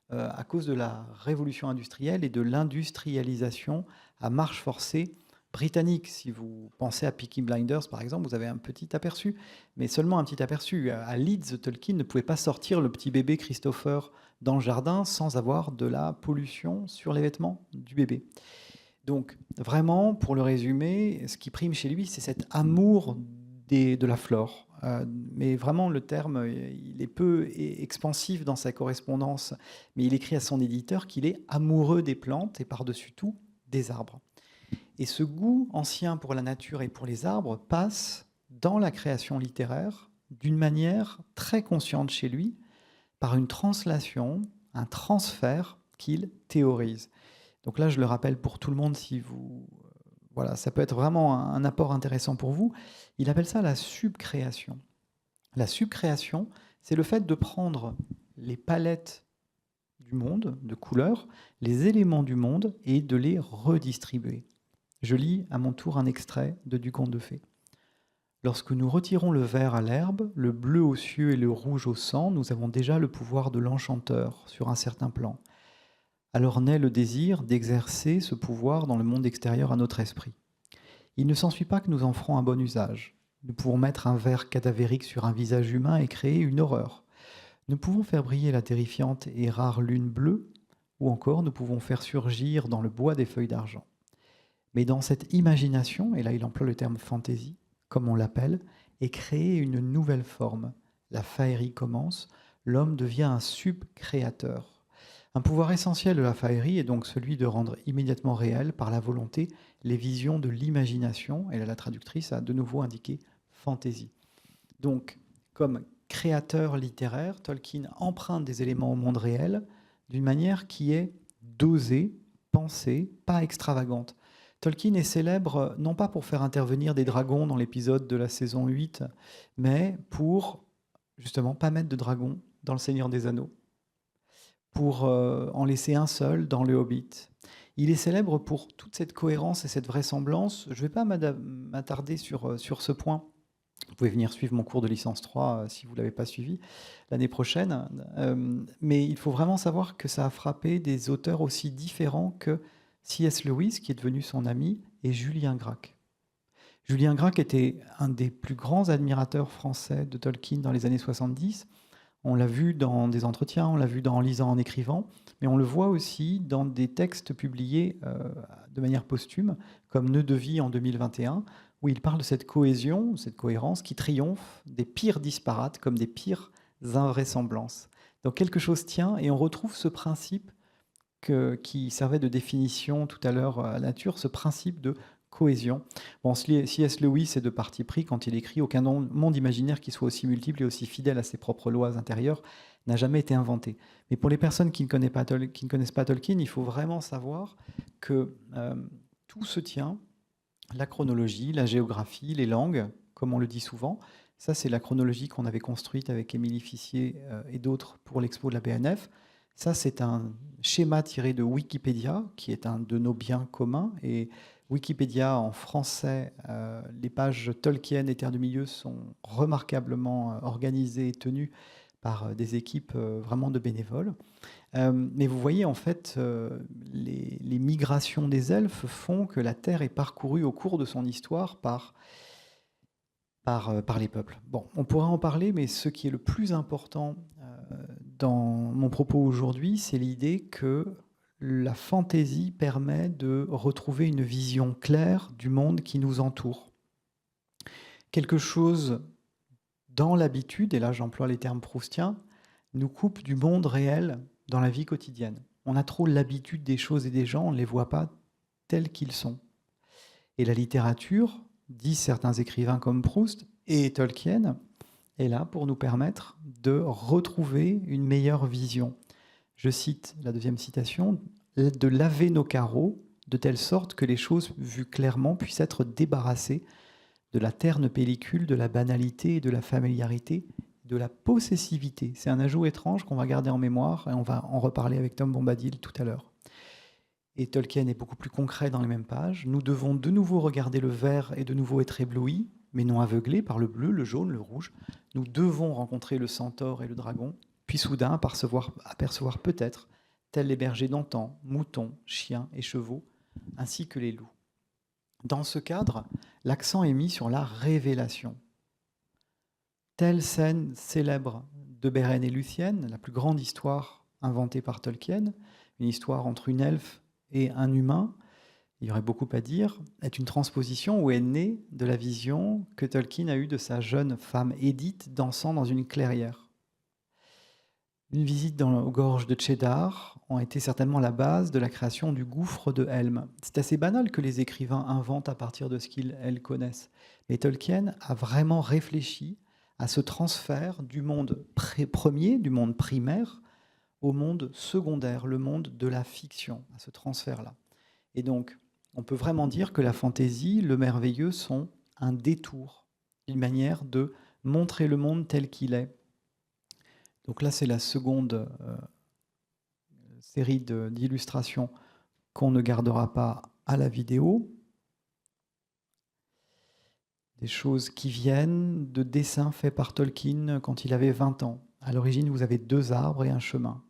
A: à cause de la révolution industrielle et de l'industrialisation à marche forcée britannique. Si vous pensez à Peaky Blinders, par exemple, vous avez un petit aperçu, mais seulement un petit aperçu. À Leeds, Tolkien ne pouvait pas sortir le petit bébé Christopher dans le jardin sans avoir de la pollution sur les vêtements du bébé. Donc, vraiment, pour le résumer, ce qui prime chez lui, c'est cet amour de la flore. Mais vraiment, le terme, il est peu expansif dans sa correspondance, mais il écrit à son éditeur qu'il est amoureux des plantes et par-dessus tout des arbres. Et ce goût ancien pour la nature et pour les arbres passe dans la création littéraire d'une manière très consciente chez lui, par une translation, un transfert qu'il théorise. Donc là, je le rappelle pour tout le monde, si vous... Voilà, ça peut être vraiment un apport intéressant pour vous. Il appelle ça la subcréation. La subcréation, c'est le fait de prendre les palettes du monde, de couleurs, les éléments du monde, et de les redistribuer. Je lis à mon tour un extrait de Du Conte de Fées. Lorsque nous retirons le vert à l'herbe, le bleu aux cieux et le rouge au sang, nous avons déjà le pouvoir de l'enchanteur sur un certain plan. Alors naît le désir d'exercer ce pouvoir dans le monde extérieur à notre esprit. Il ne s'ensuit pas que nous en ferons un bon usage. Nous pouvons mettre un verre cadavérique sur un visage humain et créer une horreur. Nous pouvons faire briller la terrifiante et rare lune bleue, ou encore nous pouvons faire surgir dans le bois des feuilles d'argent. Mais dans cette imagination, et là il emploie le terme fantaisie, comme on l'appelle, et créer une nouvelle forme. La faerie commence, l'homme devient un subcréateur. Un pouvoir essentiel de la faerie est donc celui de rendre immédiatement réel, par la volonté, les visions de l'imagination. Et là, la traductrice a de nouveau indiqué fantaisie. Donc, comme créateur littéraire, Tolkien emprunte des éléments au monde réel d'une manière qui est dosée, pensée, pas extravagante. Tolkien est célèbre non pas pour faire intervenir des dragons dans l'épisode de la saison 8, mais pour, justement, pas mettre de dragons dans Le Seigneur des Anneaux, pour en laisser un seul dans Le Hobbit. Il est célèbre pour toute cette cohérence et cette vraisemblance. Je ne vais pas m'attarder sur ce point. Vous pouvez venir suivre mon cours de licence 3 si vous ne l'avez pas suivi l'année prochaine. Mais il faut vraiment savoir que ça a frappé des auteurs aussi différents que C.S. Lewis, qui est devenu son ami, et Julien Gracq. Julien Gracq était un des plus grands admirateurs français de Tolkien dans les années 70. On l'a vu dans des entretiens, on l'a vu en lisant, en écrivant, mais on le voit aussi dans des textes publiés de manière posthume, comme Nœud de vie en 2021, où il parle de cette cohésion, cette cohérence qui triomphe des pires disparates comme des pires invraisemblances. Donc quelque chose tient, et on retrouve ce principe qui servait de définition tout à l'heure à la nature, ce principe de cohésion. Bon, C.S. Lewis est de parti pris quand il écrit « Aucun monde imaginaire qui soit aussi multiple et aussi fidèle à ses propres lois intérieures n'a jamais été inventé ». Mais pour les personnes qui ne connaissent pas Tolkien, il faut vraiment savoir que tout se tient, la chronologie, la géographie, les langues, comme on le dit souvent. Ça, c'est la chronologie qu'on avait construite avec Émilie Fissier et d'autres pour l'expo de la BNF. Ça, c'est un schéma tiré de Wikipédia, qui est un de nos biens communs. Et Wikipédia en français, les pages Tolkien et Terre du Milieu sont remarquablement organisées et tenues par des équipes vraiment de bénévoles. Mais vous voyez, en fait, les migrations des elfes font que la Terre est parcourue au cours de son histoire par les peuples. Bon, on pourra en parler, mais ce qui est le plus important dans mon propos aujourd'hui, c'est l'idée que la fantaisie permet de retrouver une vision claire du monde qui nous entoure. quelque chose dans l'habitude, et là j'emploie les termes proustiens, nous coupe du monde réel dans la vie quotidienne. On a trop l'habitude des choses et des gens, on ne les voit pas tels qu'ils sont. Et la littérature, disent certains écrivains comme Proust et Tolkien, est là pour nous permettre de retrouver une meilleure vision. Je cite la deuxième citation, de laver nos carreaux de telle sorte que les choses vues clairement puissent être débarrassées de la terne pellicule, de la banalité, de la familiarité, de la possessivité. C'est un ajout étrange qu'on va garder en mémoire et on va en reparler avec Tom Bombadil tout à l'heure. Et Tolkien est beaucoup plus concret dans les mêmes pages. Nous devons de nouveau regarder le vert et de nouveau être éblouis, mais non aveuglés par le bleu, le jaune, le rouge. Nous devons rencontrer le centaure et le dragon, puis soudain apercevoir peut-être, tels les bergers d'antan, moutons, chiens et chevaux, ainsi que les loups. Dans ce cadre, l'accent est mis sur la révélation. Telle scène célèbre de Beren et Luthien, la plus grande histoire inventée par Tolkien, une histoire entre une elfe et un humain, il y aurait beaucoup à dire, est une transposition où est née de la vision que Tolkien a eue de sa jeune femme Édith dansant dans une clairière. Une visite aux gorges de Cheddar ont été certainement la base de la création du gouffre de Helm. C'est assez banal que les écrivains inventent à partir de ce qu'ils, elles, connaissent. Mais Tolkien a vraiment réfléchi à ce transfert du monde premier, du monde primaire, au monde secondaire, le monde de la fiction, à ce transfert-là. Et donc, on peut vraiment dire que la fantaisie, le merveilleux sont un détour, une manière de montrer le monde tel qu'il est. Donc là, c'est la seconde série d'illustrations qu'on ne gardera pas à la vidéo. Des choses qui viennent de dessins faits par Tolkien quand il avait 20 ans. À l'origine, vous avez 2 arbres et un chemin.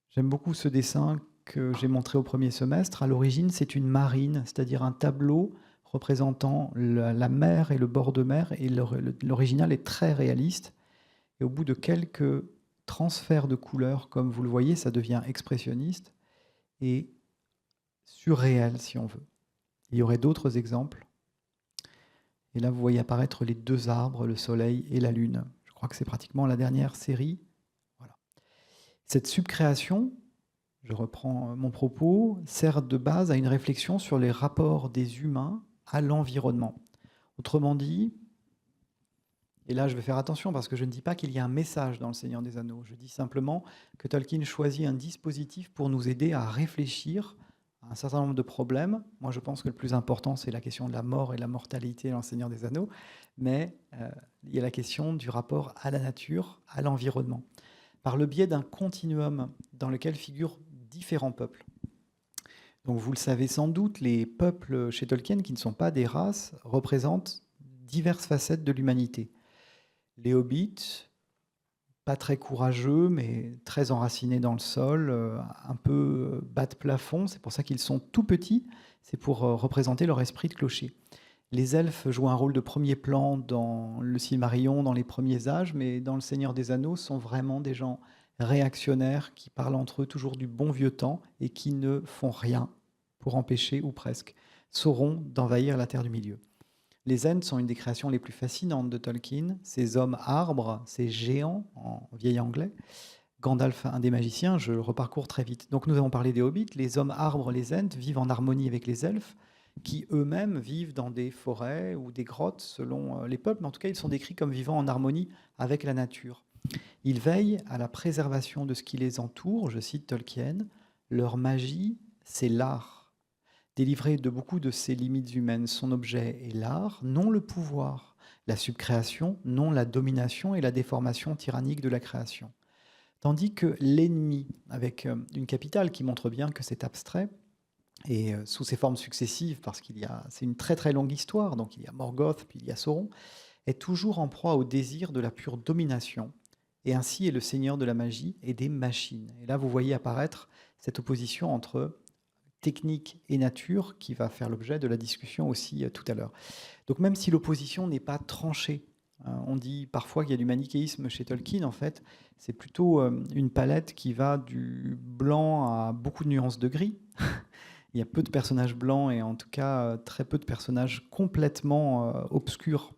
A: J'aime beaucoup ce dessin que j'ai montré au premier semestre. À l'origine, c'est une marine, c'est-à-dire un tableau représentant la mer et le bord de mer. Et l'original est très réaliste. Et au bout de quelques transferts de couleurs, comme vous le voyez, ça devient expressionniste et surréel, si on veut. Il y aurait d'autres exemples. Et là, vous voyez apparaître les 2 arbres, le soleil et la lune. Je crois que c'est pratiquement la dernière série. Voilà. Cette subcréation, je reprends mon propos, sert de base à une réflexion sur les rapports des humains à l'environnement. Autrement dit, et là je vais faire attention parce que je ne dis pas qu'il y a un message dans Le Seigneur des Anneaux, je dis simplement que Tolkien choisit un dispositif pour nous aider à réfléchir à un certain nombre de problèmes. Moi je pense que le plus important c'est la question de la mort et de la mortalité dans Le Seigneur des Anneaux, mais il y a la question du rapport à la nature, à l'environnement, par le biais d'un continuum dans lequel figurent différents peuples. Donc vous le savez sans doute, les peuples chez Tolkien qui ne sont pas des races représentent diverses facettes de l'humanité. Les hobbits, pas très courageux, mais très enracinés dans le sol, un peu bas de plafond, c'est pour ça qu'ils sont tout petits, c'est pour représenter leur esprit de clocher. Les elfes jouent un rôle de premier plan dans le Silmarillion, dans les premiers âges, mais dans Le Seigneur des Anneaux, sont vraiment des gens réactionnaires qui parlent entre eux toujours du bon vieux temps et qui ne font rien pour empêcher, ou presque, Sauron d'envahir la Terre du Milieu. Les Ents sont une des créations les plus fascinantes de Tolkien, ces hommes arbres, ces géants en vieil anglais. Gandalf, un des magiciens, je le reparcours très vite. Donc nous avons parlé des hobbits, les hommes arbres, les Ents, vivent en harmonie avec les elfes, qui eux-mêmes vivent dans des forêts ou des grottes selon les peuples, mais en tout cas ils sont décrits comme vivant en harmonie avec la nature. Ils veillent à la préservation de ce qui les entoure, je cite Tolkien, leur magie, c'est l'art. Délivré de beaucoup de ses limites humaines, son objet est l'art, non le pouvoir, la subcréation, non la domination et la déformation tyrannique de la création. Tandis que l'ennemi, avec une capitale qui montre bien que c'est abstrait, et sous ses formes successives, parce c'est une très très longue histoire, donc il y a Morgoth, puis il y a Sauron, est toujours en proie au désir de la pure domination, et ainsi est le seigneur de la magie et des machines. Et là, vous voyez apparaître cette opposition entre technique et nature qui va faire l'objet de la discussion aussi tout à l'heure. Donc même si l'opposition n'est pas tranchée, on dit parfois qu'il y a du manichéisme chez Tolkien, en fait, c'est plutôt une palette qui va du blanc à beaucoup de nuances de gris, Il y a peu de personnages blancs et en tout cas très peu de personnages complètement obscurs.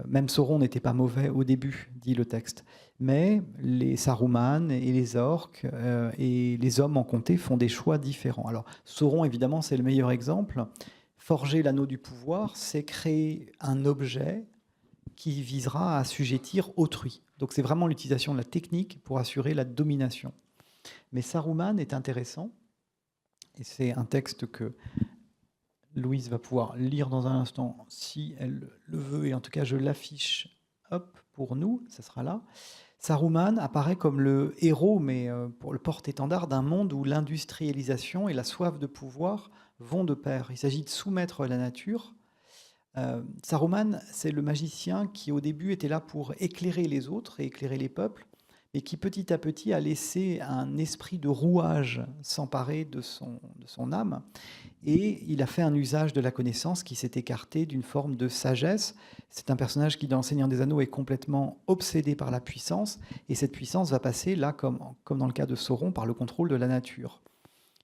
A: Même Sauron n'était pas mauvais au début, dit le texte. Mais les Saruman et les orques et les hommes en comté font des choix différents. Alors Sauron, évidemment, c'est le meilleur exemple. Forger l'anneau du pouvoir, c'est créer un objet qui visera à assujettir autrui. Donc c'est vraiment l'utilisation de la technique pour assurer la domination. Mais Saruman est intéressant, et c'est un texte que Louise va pouvoir lire dans un instant si elle le veut, et en tout cas je l'affiche pour nous, ça sera là. Saruman apparaît comme le héros, mais pour le porte-étendard d'un monde où l'industrialisation et la soif de pouvoir vont de pair. Il s'agit de soumettre la nature. Saruman, c'est le magicien qui au début était là pour éclairer les autres et éclairer les peuples, mais qui petit à petit a laissé un esprit de rouage s'emparer de son âme, et il a fait un usage de la connaissance qui s'est écarté d'une forme de sagesse. C'est un personnage qui, dans Le Seigneur des Anneaux, est complètement obsédé par la puissance, et cette puissance va passer, là, comme dans le cas de Sauron, par le contrôle de la nature.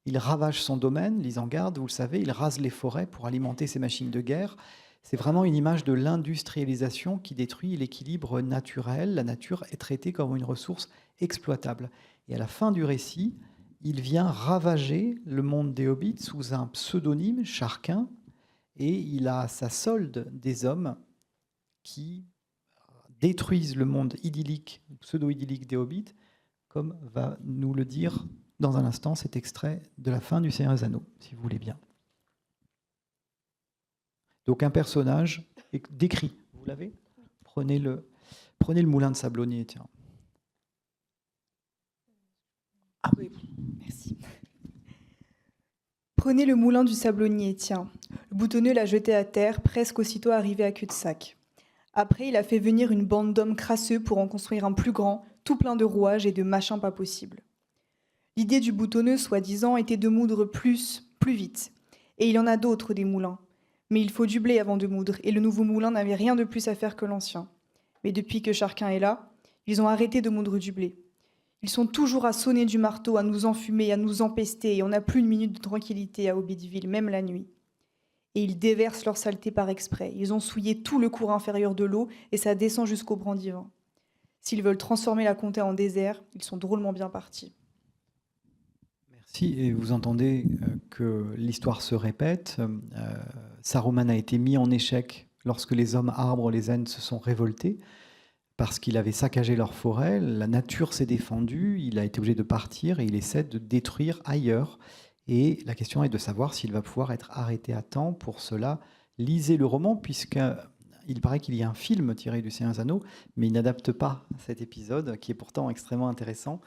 A: Il ravage son domaine, l'Isengard, vous le savez, il rase les forêts pour alimenter ses machines de guerre. C'est vraiment une image de l'industrialisation qui détruit l'équilibre naturel. La nature est traitée comme une ressource exploitable. Et à la fin du récit, il vient ravager le monde des hobbits sous un pseudonyme, Charquin, et il a à sa solde des hommes qui détruisent le monde idyllique, pseudo-idyllique des hobbits, comme va nous le dire dans un instant cet extrait de la fin du Seigneur des Anneaux, si vous voulez bien. Donc un personnage décrit. Vous l'avez ? Prenez le moulin de Sablonnier, tiens.
B: Ah oui, merci. Prenez le moulin du Sablonnier, tiens. Le boutonneux l'a jeté à terre, presque aussitôt arrivé à cul-de-sac. Après, il a fait venir une bande d'hommes crasseux pour en construire un plus grand, tout plein de rouages et de machins pas possibles. L'idée du boutonneux, soi-disant, était de moudre plus vite. Et il y en a d'autres, des moulins. Mais il faut du blé avant de moudre, et le nouveau moulin n'avait rien de plus à faire que l'ancien. Mais depuis que Charquin est là, ils ont arrêté de moudre du blé. Ils sont toujours à sonner du marteau, à nous enfumer, à nous empester, et on n'a plus une minute de tranquillité à Hobbitville, même la nuit. Et ils déversent leur saleté par exprès. Ils ont souillé tout le cours inférieur de l'eau, et ça descend jusqu'au Brandivin. S'ils veulent transformer la comté en désert, ils sont drôlement bien partis.
A: Merci. Et vous entendez que l'histoire se répète. Saruman a été mis en échec lorsque les hommes arbres, les Ents, se sont révoltés parce qu'il avait saccagé leur forêt. La nature s'est défendue, il a été obligé de partir et il essaie de détruire ailleurs. Et la question est de savoir s'il va pouvoir être arrêté à temps. Pour cela, lisez le roman, puisqu'il paraît qu'il y a un film tiré du Seigneur des Anneaux, mais il n'adapte pas cet épisode, qui est pourtant extrêmement intéressant.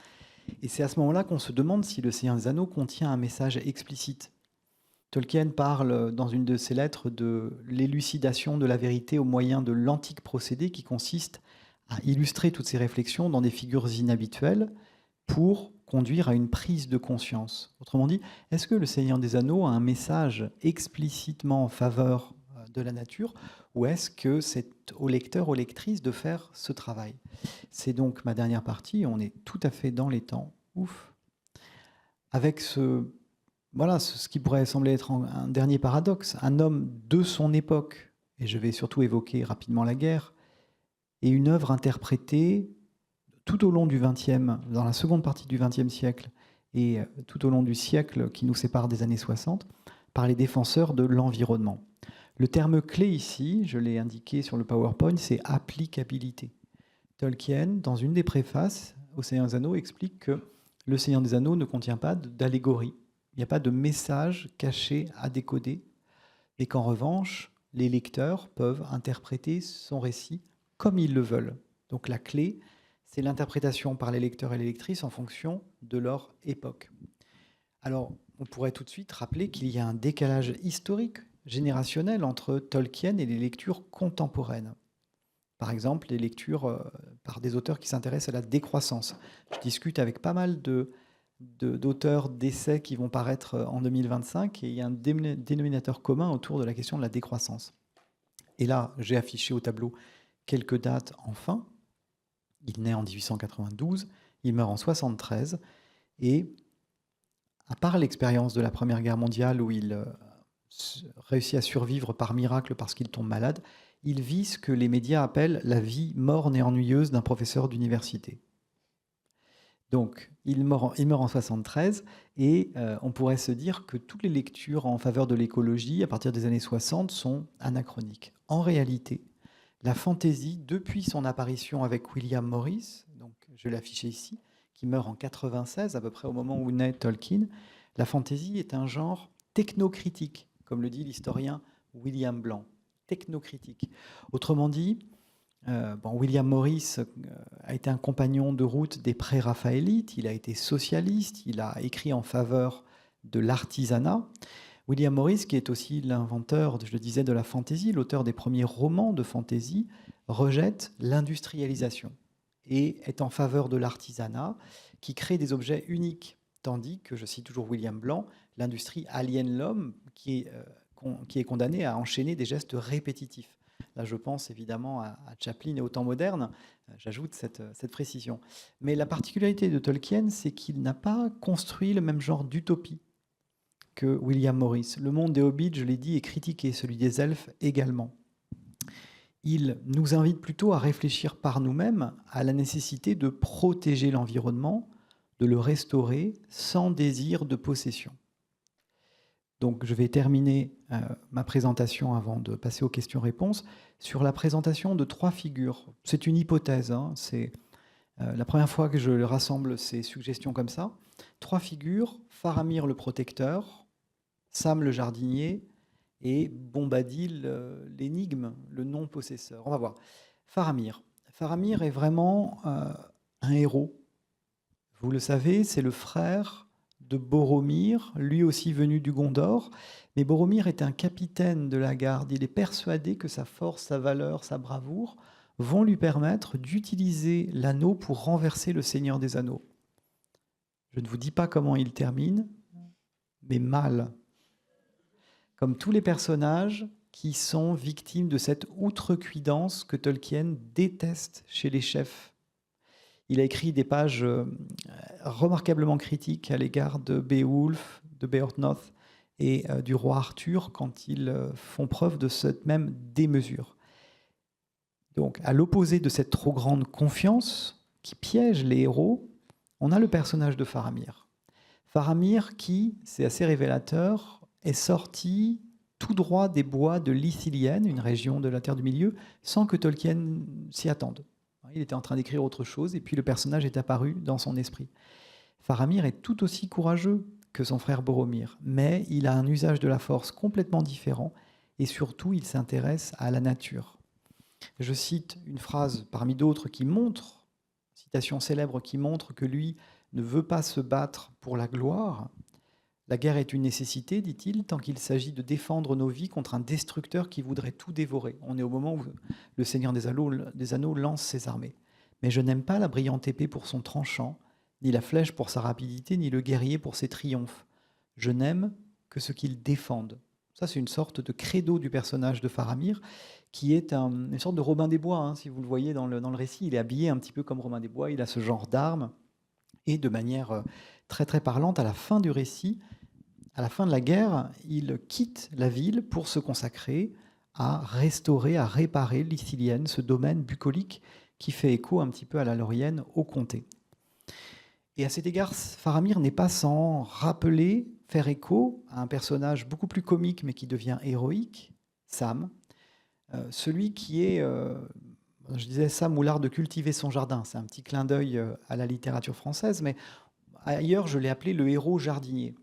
A: Et c'est à ce moment-là qu'on se demande si le Seigneur des Anneaux contient un message explicite. Tolkien parle dans une de ses lettres de l'élucidation de la vérité au moyen de l'antique procédé qui consiste à illustrer toutes ces réflexions dans des figures inhabituelles pour conduire à une prise de conscience. Autrement dit, est-ce que le Seigneur des Anneaux a un message explicitement en faveur de la nature, ou est-ce que c'est au lecteur, aux lectrices de faire ce travail ? C'est donc ma dernière partie, on est tout à fait dans les temps, ouf, avec ce qui pourrait sembler être un dernier paradoxe, un homme de son époque, et je vais surtout évoquer rapidement la guerre, et une œuvre interprétée tout au long du XXe, dans la seconde partie du XXe siècle, et tout au long du siècle qui nous sépare des années 60, par les défenseurs de l'environnement. Le terme clé ici, je l'ai indiqué sur le PowerPoint, c'est applicabilité. Tolkien, dans une des préfaces au Seigneur des Anneaux, explique que le Seigneur des Anneaux ne contient pas d'allégorie. Il n'y a pas de message caché à décoder, et qu'en revanche, les lecteurs peuvent interpréter son récit comme ils le veulent. Donc la clé, c'est l'interprétation par les lecteurs et les lectrices en fonction de leur époque. Alors, on pourrait tout de suite rappeler qu'il y a un décalage historique, générationnel, entre Tolkien et les lectures contemporaines. Par exemple, les lectures par des auteurs qui s'intéressent à la décroissance. Je discute avec pas mal d'auteurs d'essais qui vont paraître en 2025, et il y a un dénominateur commun autour de la question de la décroissance. Et là, j'ai affiché au tableau quelques dates enfin. Il naît en 1892, il meurt en 73, et à part l'expérience de la Première Guerre mondiale où il réussit à survivre par miracle parce qu'il tombe malade, il vit ce que les médias appellent la vie morne et ennuyeuse d'un professeur d'université. Donc, il meurt en 1973 et on pourrait se dire que toutes les lectures en faveur de l'écologie à partir des années 60 sont anachroniques. En réalité, la fantaisie, depuis son apparition avec William Morris, donc je l'ai affiché ici, qui meurt en 96, à peu près au moment où naît Tolkien, la fantaisie est un genre technocritique, comme le dit l'historien William Blanc. Technocritique. Autrement dit, William Morris a été un compagnon de route des pré-raphaélites, il a été socialiste, il a écrit en faveur de l'artisanat. William Morris, qui est aussi l'inventeur, je le disais, de la fantaisie, l'auteur des premiers romans de fantaisie, rejette l'industrialisation et est en faveur de l'artisanat qui crée des objets uniques, tandis que, je cite toujours William Blanc, l'industrie aliène l'homme qui est condamné à enchaîner des gestes répétitifs. Là, je pense évidemment à Chaplin et au temps moderne, j'ajoute cette précision. Mais la particularité de Tolkien, c'est qu'il n'a pas construit le même genre d'utopie que William Morris. Le monde des hobbits, je l'ai dit, est critiqué, celui des elfes également. Il nous invite plutôt à réfléchir par nous-mêmes à la nécessité de protéger l'environnement, de le restaurer sans désir de possession. Donc je vais terminer ma présentation avant de passer aux questions-réponses sur la présentation de 3 figures. C'est une hypothèse, hein, c'est la première fois que je rassemble ces suggestions comme ça. 3 figures, Faramir le protecteur, Sam le jardinier et Bombadil l'énigme, le non-possesseur. On va voir. Faramir. Faramir est vraiment un héros. Vous le savez, c'est le frère de Boromir, lui aussi venu du Gondor. Mais Boromir est un capitaine de la garde. Il est persuadé que sa force, sa valeur, sa bravoure vont lui permettre d'utiliser l'anneau pour renverser le Seigneur des Anneaux. Je ne vous dis pas comment il termine, mais mal. Comme tous les personnages qui sont victimes de cette outrecuidance que Tolkien déteste chez les chefs. Il a écrit des pages remarquablement critiques à l'égard de Beowulf, de Beorhtnoth et du roi Arthur quand ils font preuve de cette même démesure. Donc, à l'opposé de cette trop grande confiance qui piège les héros, on a le personnage de Faramir. Faramir qui, c'est assez révélateur, est sorti tout droit des bois de l'Ithilien, une région de la Terre du Milieu, sans que Tolkien s'y attende. Il était en train d'écrire autre chose et puis le personnage est apparu dans son esprit. Faramir est tout aussi courageux que son frère Boromir, mais il a un usage de la force complètement différent et surtout il s'intéresse à la nature. Je cite une phrase parmi d'autres qui montre, citation célèbre qui montre que lui ne veut pas se battre pour la gloire. La guerre est une nécessité, dit-il, tant qu'il s'agit de défendre nos vies contre un destructeur qui voudrait tout dévorer. On est au moment où le Seigneur des Anneaux lance ses armées. Mais je n'aime pas la brillante épée pour son tranchant, ni la flèche pour sa rapidité, ni le guerrier pour ses triomphes. Je n'aime que ce qu'ils défendent. Ça, c'est une sorte de credo du personnage de Faramir, qui est une sorte de Robin des Bois. Hein, si vous le voyez dans le récit, il est habillé un petit peu comme Robin des Bois, il a ce genre d'armes. Et de manière très très parlante, à la fin du récit, à la fin de la guerre, il quitte la ville pour se consacrer à restaurer, à réparer l'Ithilienne, ce domaine bucolique qui fait écho un petit peu à la Laurienne, au comté. Et à cet égard, Faramir n'est pas sans rappeler, faire écho à un personnage beaucoup plus comique mais qui devient héroïque, Sam, celui qui est, je disais Sam ou l'art de cultiver son jardin, c'est un petit clin d'œil à la littérature française, mais ailleurs je l'ai appelé le héros jardinier.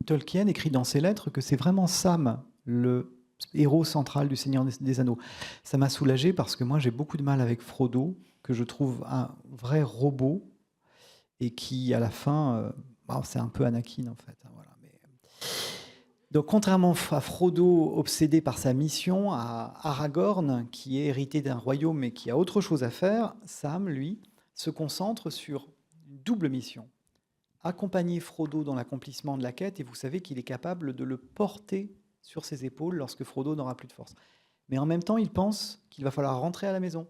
A: Tolkien écrit dans ses lettres que c'est vraiment Sam, le héros central du Seigneur des Anneaux. Ça m'a soulagé parce que moi j'ai beaucoup de mal avec Frodo, que je trouve un vrai robot, et qui à la fin, c'est un peu Anakin en fait. Voilà. Donc contrairement à Frodo, obsédé par sa mission, à Aragorn, qui est hérité d'un royaume mais qui a autre chose à faire, Sam, lui, se concentre sur une double mission. Accompagner Frodo dans l'accomplissement de la quête, et vous savez qu'il est capable de le porter sur ses épaules lorsque Frodo n'aura plus de force. Mais en même temps, il pense qu'il va falloir rentrer à la maison.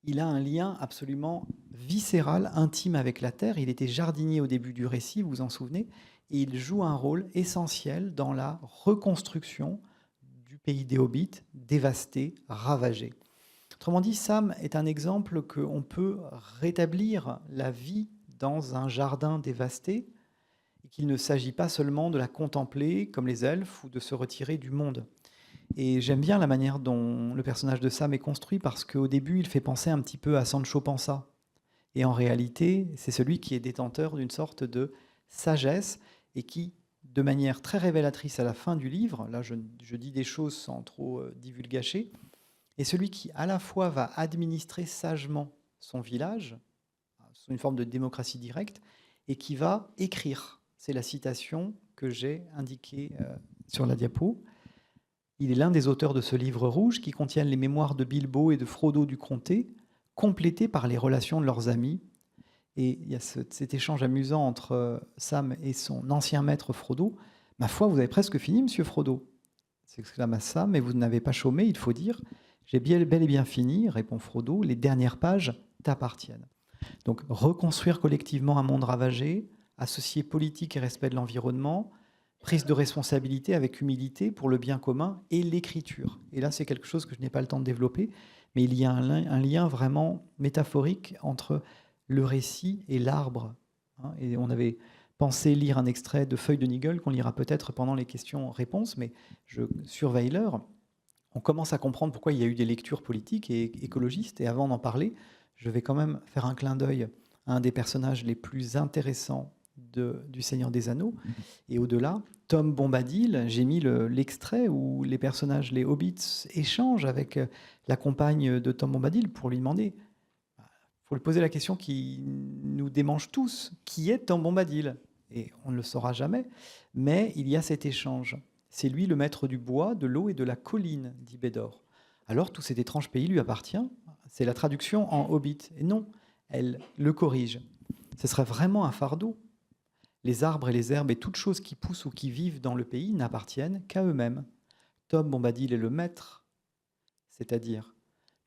A: il a un lien absolument viscéral, intime avec la terre. Il était jardinier au début du récit, vous vous en souvenez, et il joue un rôle essentiel dans la reconstruction du pays des Hobbits, dévasté, ravagé. Autrement dit, Sam est un exemple qu'on peut rétablir la vie dans un jardin dévasté, et qu'il ne s'agit pas seulement de la contempler comme les elfes ou de se retirer du monde. Et j'aime bien la manière dont le personnage de Sam est construit, parce qu'au début, il fait penser un petit peu à Sancho Panza. Et en réalité, c'est celui qui est détenteur d'une sorte de sagesse et qui, de manière très révélatrice à la fin du livre, là je dis des choses sans trop divulgacher, est celui qui à la fois va administrer sagement son village, sous une forme de démocratie directe, et qui va écrire. C'est la citation que j'ai indiquée sur la diapo. Il est l'un des auteurs de ce livre rouge qui contient les mémoires de Bilbo et de Frodo du Comté, complétés par les relations de leurs amis. Et il y a cet échange amusant entre Sam et son ancien maître Frodo. « Ma foi, vous avez presque fini, monsieur Frodo !» s'exclama Sam, « mais vous n'avez pas chômé, il faut dire. »« J'ai bel et bien fini, répond Frodo, les dernières pages t'appartiennent. » Donc, reconstruire collectivement un monde ravagé, associer politique et respect de l'environnement, prise de responsabilité avec humilité pour le bien commun et l'écriture. Et là, c'est quelque chose que je n'ai pas le temps de développer, mais il y a un lien vraiment métaphorique entre le récit et l'arbre. Et on avait pensé lire un extrait de Feuilles de Nigel qu'on lira peut-être pendant les questions-réponses, mais je surveille l'heure. On commence à comprendre pourquoi il y a eu des lectures politiques et écologistes, et avant d'en parler, je vais quand même faire un clin d'œil à un des personnages les plus intéressants du Seigneur des Anneaux. Et au-delà, Tom Bombadil, j'ai mis l'extrait où les personnages, les hobbits, échangent avec la compagne de Tom Bombadil pour lui demander, il faut lui poser la question qui nous démange tous, qui est Tom Bombadil? Et on ne le saura jamais, mais il y a cet échange. C'est lui le maître du bois, de l'eau et de la colline, dit Bédor. Alors tout cet étrange pays lui appartient. C'est la traduction en hobbit. Et non, elle le corrige. Ce serait vraiment un fardeau. Les arbres et les herbes et toutes choses qui poussent ou qui vivent dans le pays n'appartiennent qu'à eux-mêmes. Tom Bombadil est le maître, c'est-à-dire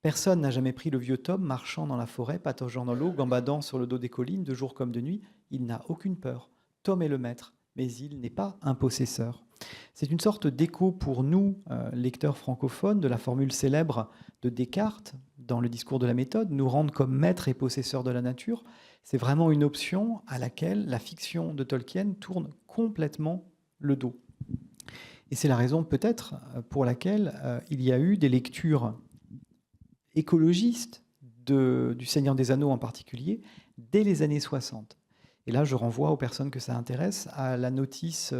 A: personne n'a jamais pris le vieux Tom marchant dans la forêt, pataugeant dans l'eau, gambadant sur le dos des collines, de jour comme de nuit. Il n'a aucune peur. Tom est le maître, mais il n'est pas un possesseur. C'est une sorte d'écho pour nous, lecteurs francophones, de la formule célèbre de Descartes dans le discours de la méthode, nous rendre comme maîtres et possesseurs de la nature. C'est vraiment une option à laquelle la fiction de Tolkien tourne complètement le dos. Et c'est la raison peut-être pour laquelle il y a eu des lectures écologistes du Seigneur des Anneaux en particulier, dès les années 60. Et là, je renvoie aux personnes que ça intéresse à la notice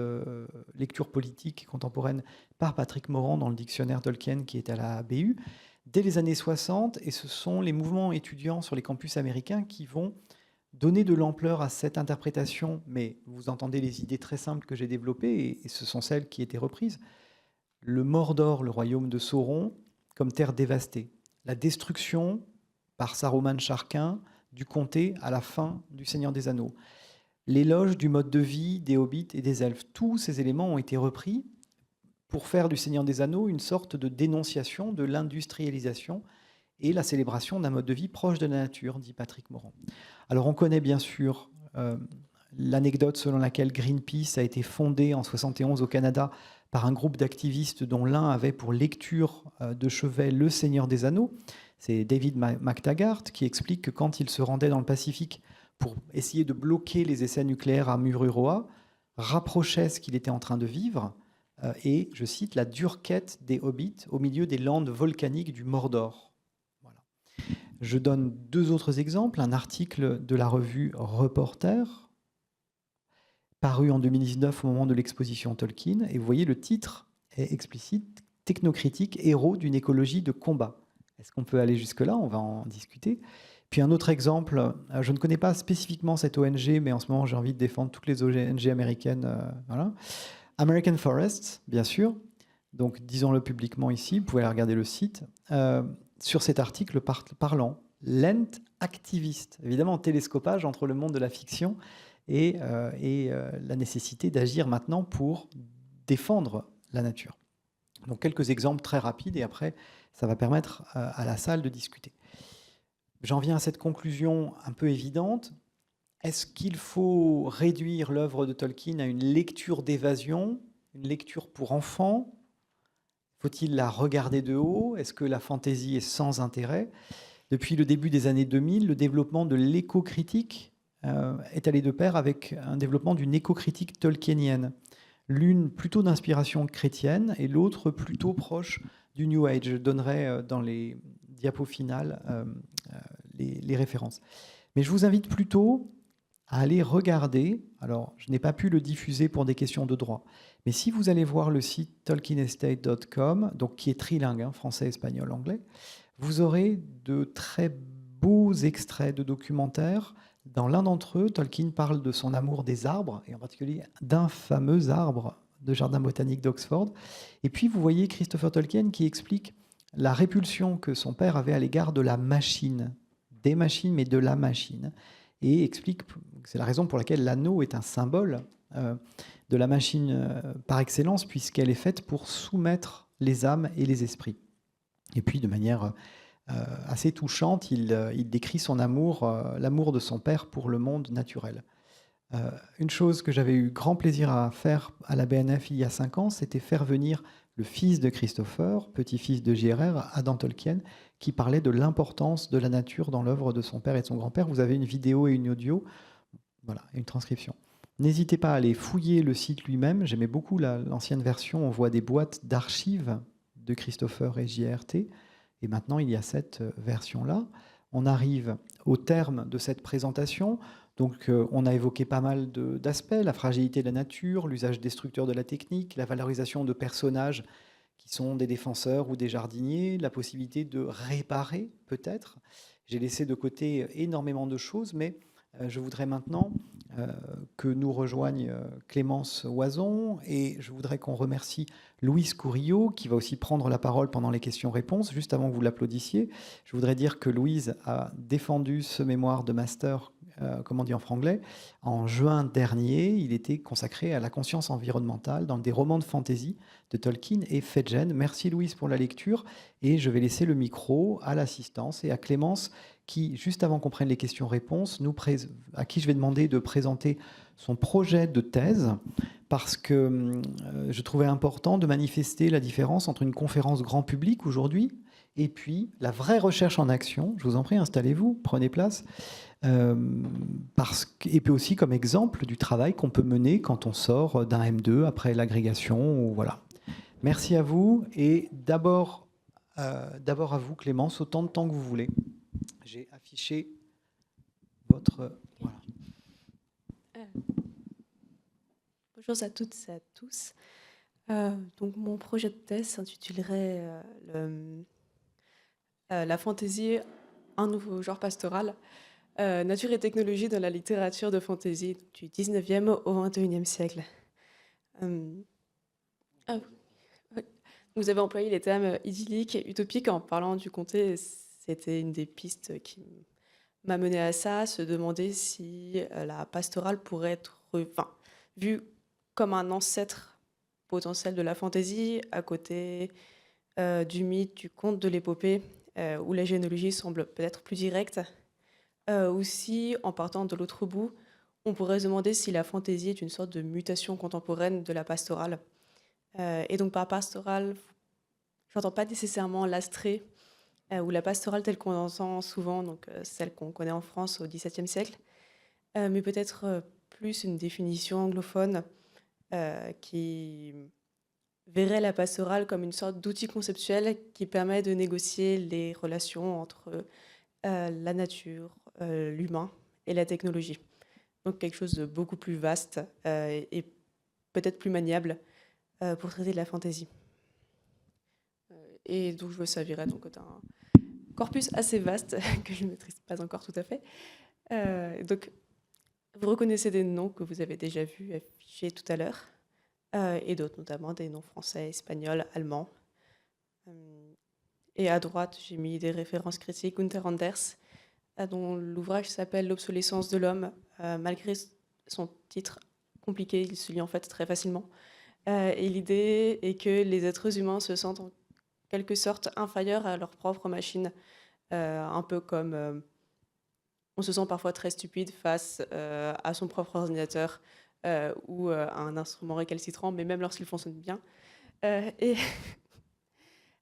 A: lecture politique contemporaine par Patrick Morand dans le dictionnaire Tolkien qui est à la BU, dès les années 60, et ce sont les mouvements étudiants sur les campus américains qui vont donner de l'ampleur à cette interprétation, mais vous entendez les idées très simples que j'ai développées, et ce sont celles qui étaient reprises. Le Mordor, le royaume de Sauron, comme terre dévastée. La destruction par Saruman Sharquin du comté à la fin du Seigneur des Anneaux. L'éloge du mode de vie des hobbits et des elfes. Tous ces éléments ont été repris pour faire du Seigneur des Anneaux une sorte de dénonciation de l'industrialisation et la célébration d'un mode de vie proche de la nature, dit Patrick Morand. Alors on connaît bien sûr l'anecdote selon laquelle Greenpeace a été fondé en 71 au Canada par un groupe d'activistes dont l'un avait pour lecture de chevet Le Seigneur des Anneaux. C'est David McTaggart qui explique que quand il se rendait dans le Pacifique pour essayer de bloquer les essais nucléaires à Mururoa, rapprochait ce qu'il était en train de vivre et, je cite, la dure quête des hobbits au milieu des landes volcaniques du Mordor. Voilà. Je donne deux autres exemples. Un article de la revue Reporter, paru en 2019 au moment de l'exposition Tolkien. Et vous voyez, le titre est explicite, « Technocritique, héros d'une écologie de combat ». Est-ce qu'on peut aller jusque-là? On va en discuter. Puis un autre exemple, je ne connais pas spécifiquement cette ONG, mais en ce moment j'ai envie de défendre toutes les ONG américaines. Voilà. American Forests, bien sûr. Donc disons-le publiquement ici, vous pouvez aller regarder le site. Sur cet article parlant, Lent activiste, évidemment télescopage entre le monde de la fiction et la nécessité d'agir maintenant pour défendre la nature. Donc quelques exemples très rapides et après ça va permettre à la salle de discuter. j'en viens à cette conclusion un peu évidente. Est-ce qu'il faut réduire l'œuvre de Tolkien à une lecture d'évasion, une lecture pour enfants? Faut-il la regarder de haut? Est-ce que la fantaisie est sans intérêt? Depuis le début des années 2000, le développement de l'éco-critique est allé de pair avec un développement d'une éco-critique tolkienienne. L'une plutôt d'inspiration chrétienne et l'autre plutôt proche du New Age. Je donnerai dans les diapos finales les références. Mais je vous invite plutôt à aller regarder. Alors, je n'ai pas pu le diffuser pour des questions de droit, mais si vous allez voir le site tolkienestate.com, donc qui est trilingue, hein, français, espagnol, anglais, vous aurez de très beaux extraits de documentaires. Dans l'un d'entre eux, Tolkien parle de son amour des arbres, et en particulier d'un fameux arbre de jardin botanique d'Oxford. Et puis, vous voyez Christopher Tolkien qui explique la répulsion que son père avait à l'égard de la machine, des machines, mais de la machine, et explique que c'est la raison pour laquelle l'anneau est un symbole de la machine par excellence, puisqu'elle est faite pour soumettre les âmes et les esprits. Et puis, de manière assez touchante, il décrit son amour, l'amour de son père pour le monde naturel. Une chose que j'avais eu grand plaisir à faire à la BNF il y a 5 ans, c'était faire venir le fils de Christopher, petit-fils de J.R.R., Adam Tolkien, qui parlait de l'importance de la nature dans l'œuvre de son père et de son grand-père. Vous avez une vidéo et une audio, voilà, une transcription. N'hésitez pas à aller fouiller le site lui-même. J'aimais beaucoup l'ancienne version. On voit des boîtes d'archives de Christopher et JRT. Et maintenant, il y a cette version-là. On arrive au terme de cette présentation. Donc, on a évoqué pas mal d'aspects, la fragilité de la nature, l'usage destructeur de la technique, la valorisation de personnages qui sont des défenseurs ou des jardiniers, la possibilité de réparer, peut-être. J'ai laissé de côté énormément de choses, mais je voudrais maintenant que nous rejoigne Clémence Oison, et je voudrais qu'on remercie Louise Courillo, qui va aussi prendre la parole pendant les questions-réponses. Juste avant que vous l'applaudissiez, je voudrais dire que Louise a défendu ce mémoire de master, comme on dit en franglais, en juin dernier. Il était consacré à la conscience environnementale dans des romans de fantasy de Tolkien et Fedgen. Merci Louise pour la lecture, et je vais laisser le micro à l'assistance et à Clémence, qui, juste avant qu'on prenne les questions-réponses, à qui je vais demander de présenter son projet de thèse, parce que je trouvais important de manifester la différence entre une conférence grand public aujourd'hui et puis la vraie recherche en action. Je vous en prie, installez-vous, prenez place. Et puis aussi comme exemple du travail qu'on peut mener quand on sort d'un M2 après l'agrégation. Voilà. Merci à vous, et d'abord à vous, Clémence, autant de temps que vous voulez. J'ai affiché votre... Voilà.
C: Bonjour à toutes et à tous. Donc mon projet de thèse s'intitulerait La fantaisie, un nouveau genre pastoral, nature et technologie dans la littérature de fantaisie du 19e au 21e siècle. Vous avez employé les termes idyllique et utopique en parlant du comté. C'était une des pistes qui m'a mené à ça, se demander si la pastorale pourrait être vue comme un ancêtre potentiel de la fantaisie, à côté du mythe, du conte, de l'épopée, où la généalogie semble peut-être plus directe. Aussi, en partant de l'autre bout, on pourrait se demander si la fantaisie est une sorte de mutation contemporaine de la pastorale. Et donc par pastorale, j'entends pas nécessairement l'astrée ou la pastorale telle qu'on entend souvent, donc celle qu'on connaît en France au XVIIe siècle, mais peut-être plus une définition anglophone qui verrait la pastorale comme une sorte d'outil conceptuel qui permet de négocier les relations entre la nature, l'humain et la technologie. Donc quelque chose de beaucoup plus vaste et peut-être plus maniable pour traiter de la fantaisie. Et donc je me servirai donc d'un corpus assez vaste que je ne maîtrise pas encore tout à fait. Donc vous reconnaissez des noms que vous avez déjà vus affichés tout à l'heure, et d'autres, notamment des noms français, espagnols, allemands. Et à droite, j'ai mis des références critiques. Gunther Anders, dont l'ouvrage s'appelle L'obsolescence de l'homme. Malgré son titre compliqué, il se lit en fait très facilement. Et l'idée est que les êtres humains se sentent en quelque sorte inférieurs à leur propre machine, un peu comme on se sent parfois très stupide face à son propre ordinateur ou à un instrument récalcitrant, mais même lorsqu'il fonctionne bien. Et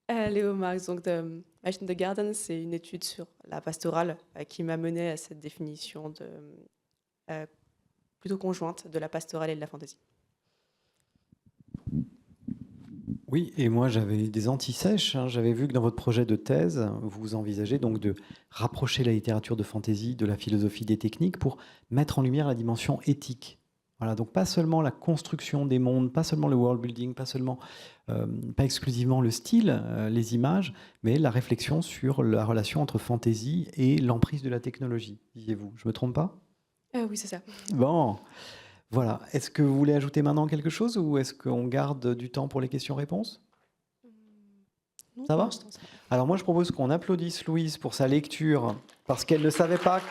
C: Léo Marx, donc de Machine the Garden, c'est une étude sur la pastorale qui m'a mené à cette définition plutôt conjointe de la pastorale et de la fantaisie.
A: Oui, et moi j'avais des antisèches. J'avais vu que dans votre projet de thèse, vous envisagez donc de rapprocher la littérature de fantaisie de la philosophie des techniques pour mettre en lumière la dimension éthique. Voilà, donc pas seulement la construction des mondes, pas seulement le world building, pas exclusivement le style, les images, mais la réflexion sur la relation entre fantaisie et l'emprise de la technologie, disiez-vous. Je me trompe pas?
C: Oui, c'est ça.
A: Bon. Voilà. Est-ce que vous voulez ajouter maintenant quelque chose ou est-ce qu'on garde du temps pour les questions-réponses?
C: Non,
A: Ça
C: pour
A: va?
C: l'instant, ça va.
A: Alors moi, je propose qu'on applaudisse Louise pour sa lecture parce qu'elle ne savait pas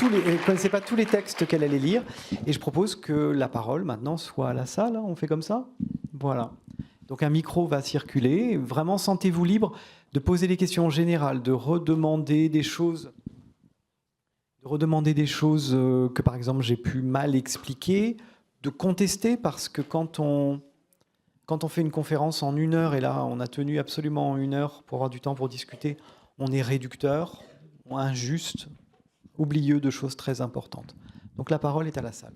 A: elle ne connaissait pas tous les textes qu'elle allait lire. Et je propose que la parole maintenant soit à la salle. On fait comme ça? Voilà. Donc un micro va circuler. Vraiment, sentez-vous libre de poser des questions générales, de redemander des choses que, par exemple, j'ai pu mal expliquer, de contester, parce que quand on fait une conférence en 1 heure, et là, on a tenu absolument 1 heure pour avoir du temps pour discuter, on est réducteur, injuste, oublieux de choses très importantes. Donc la parole est à la salle.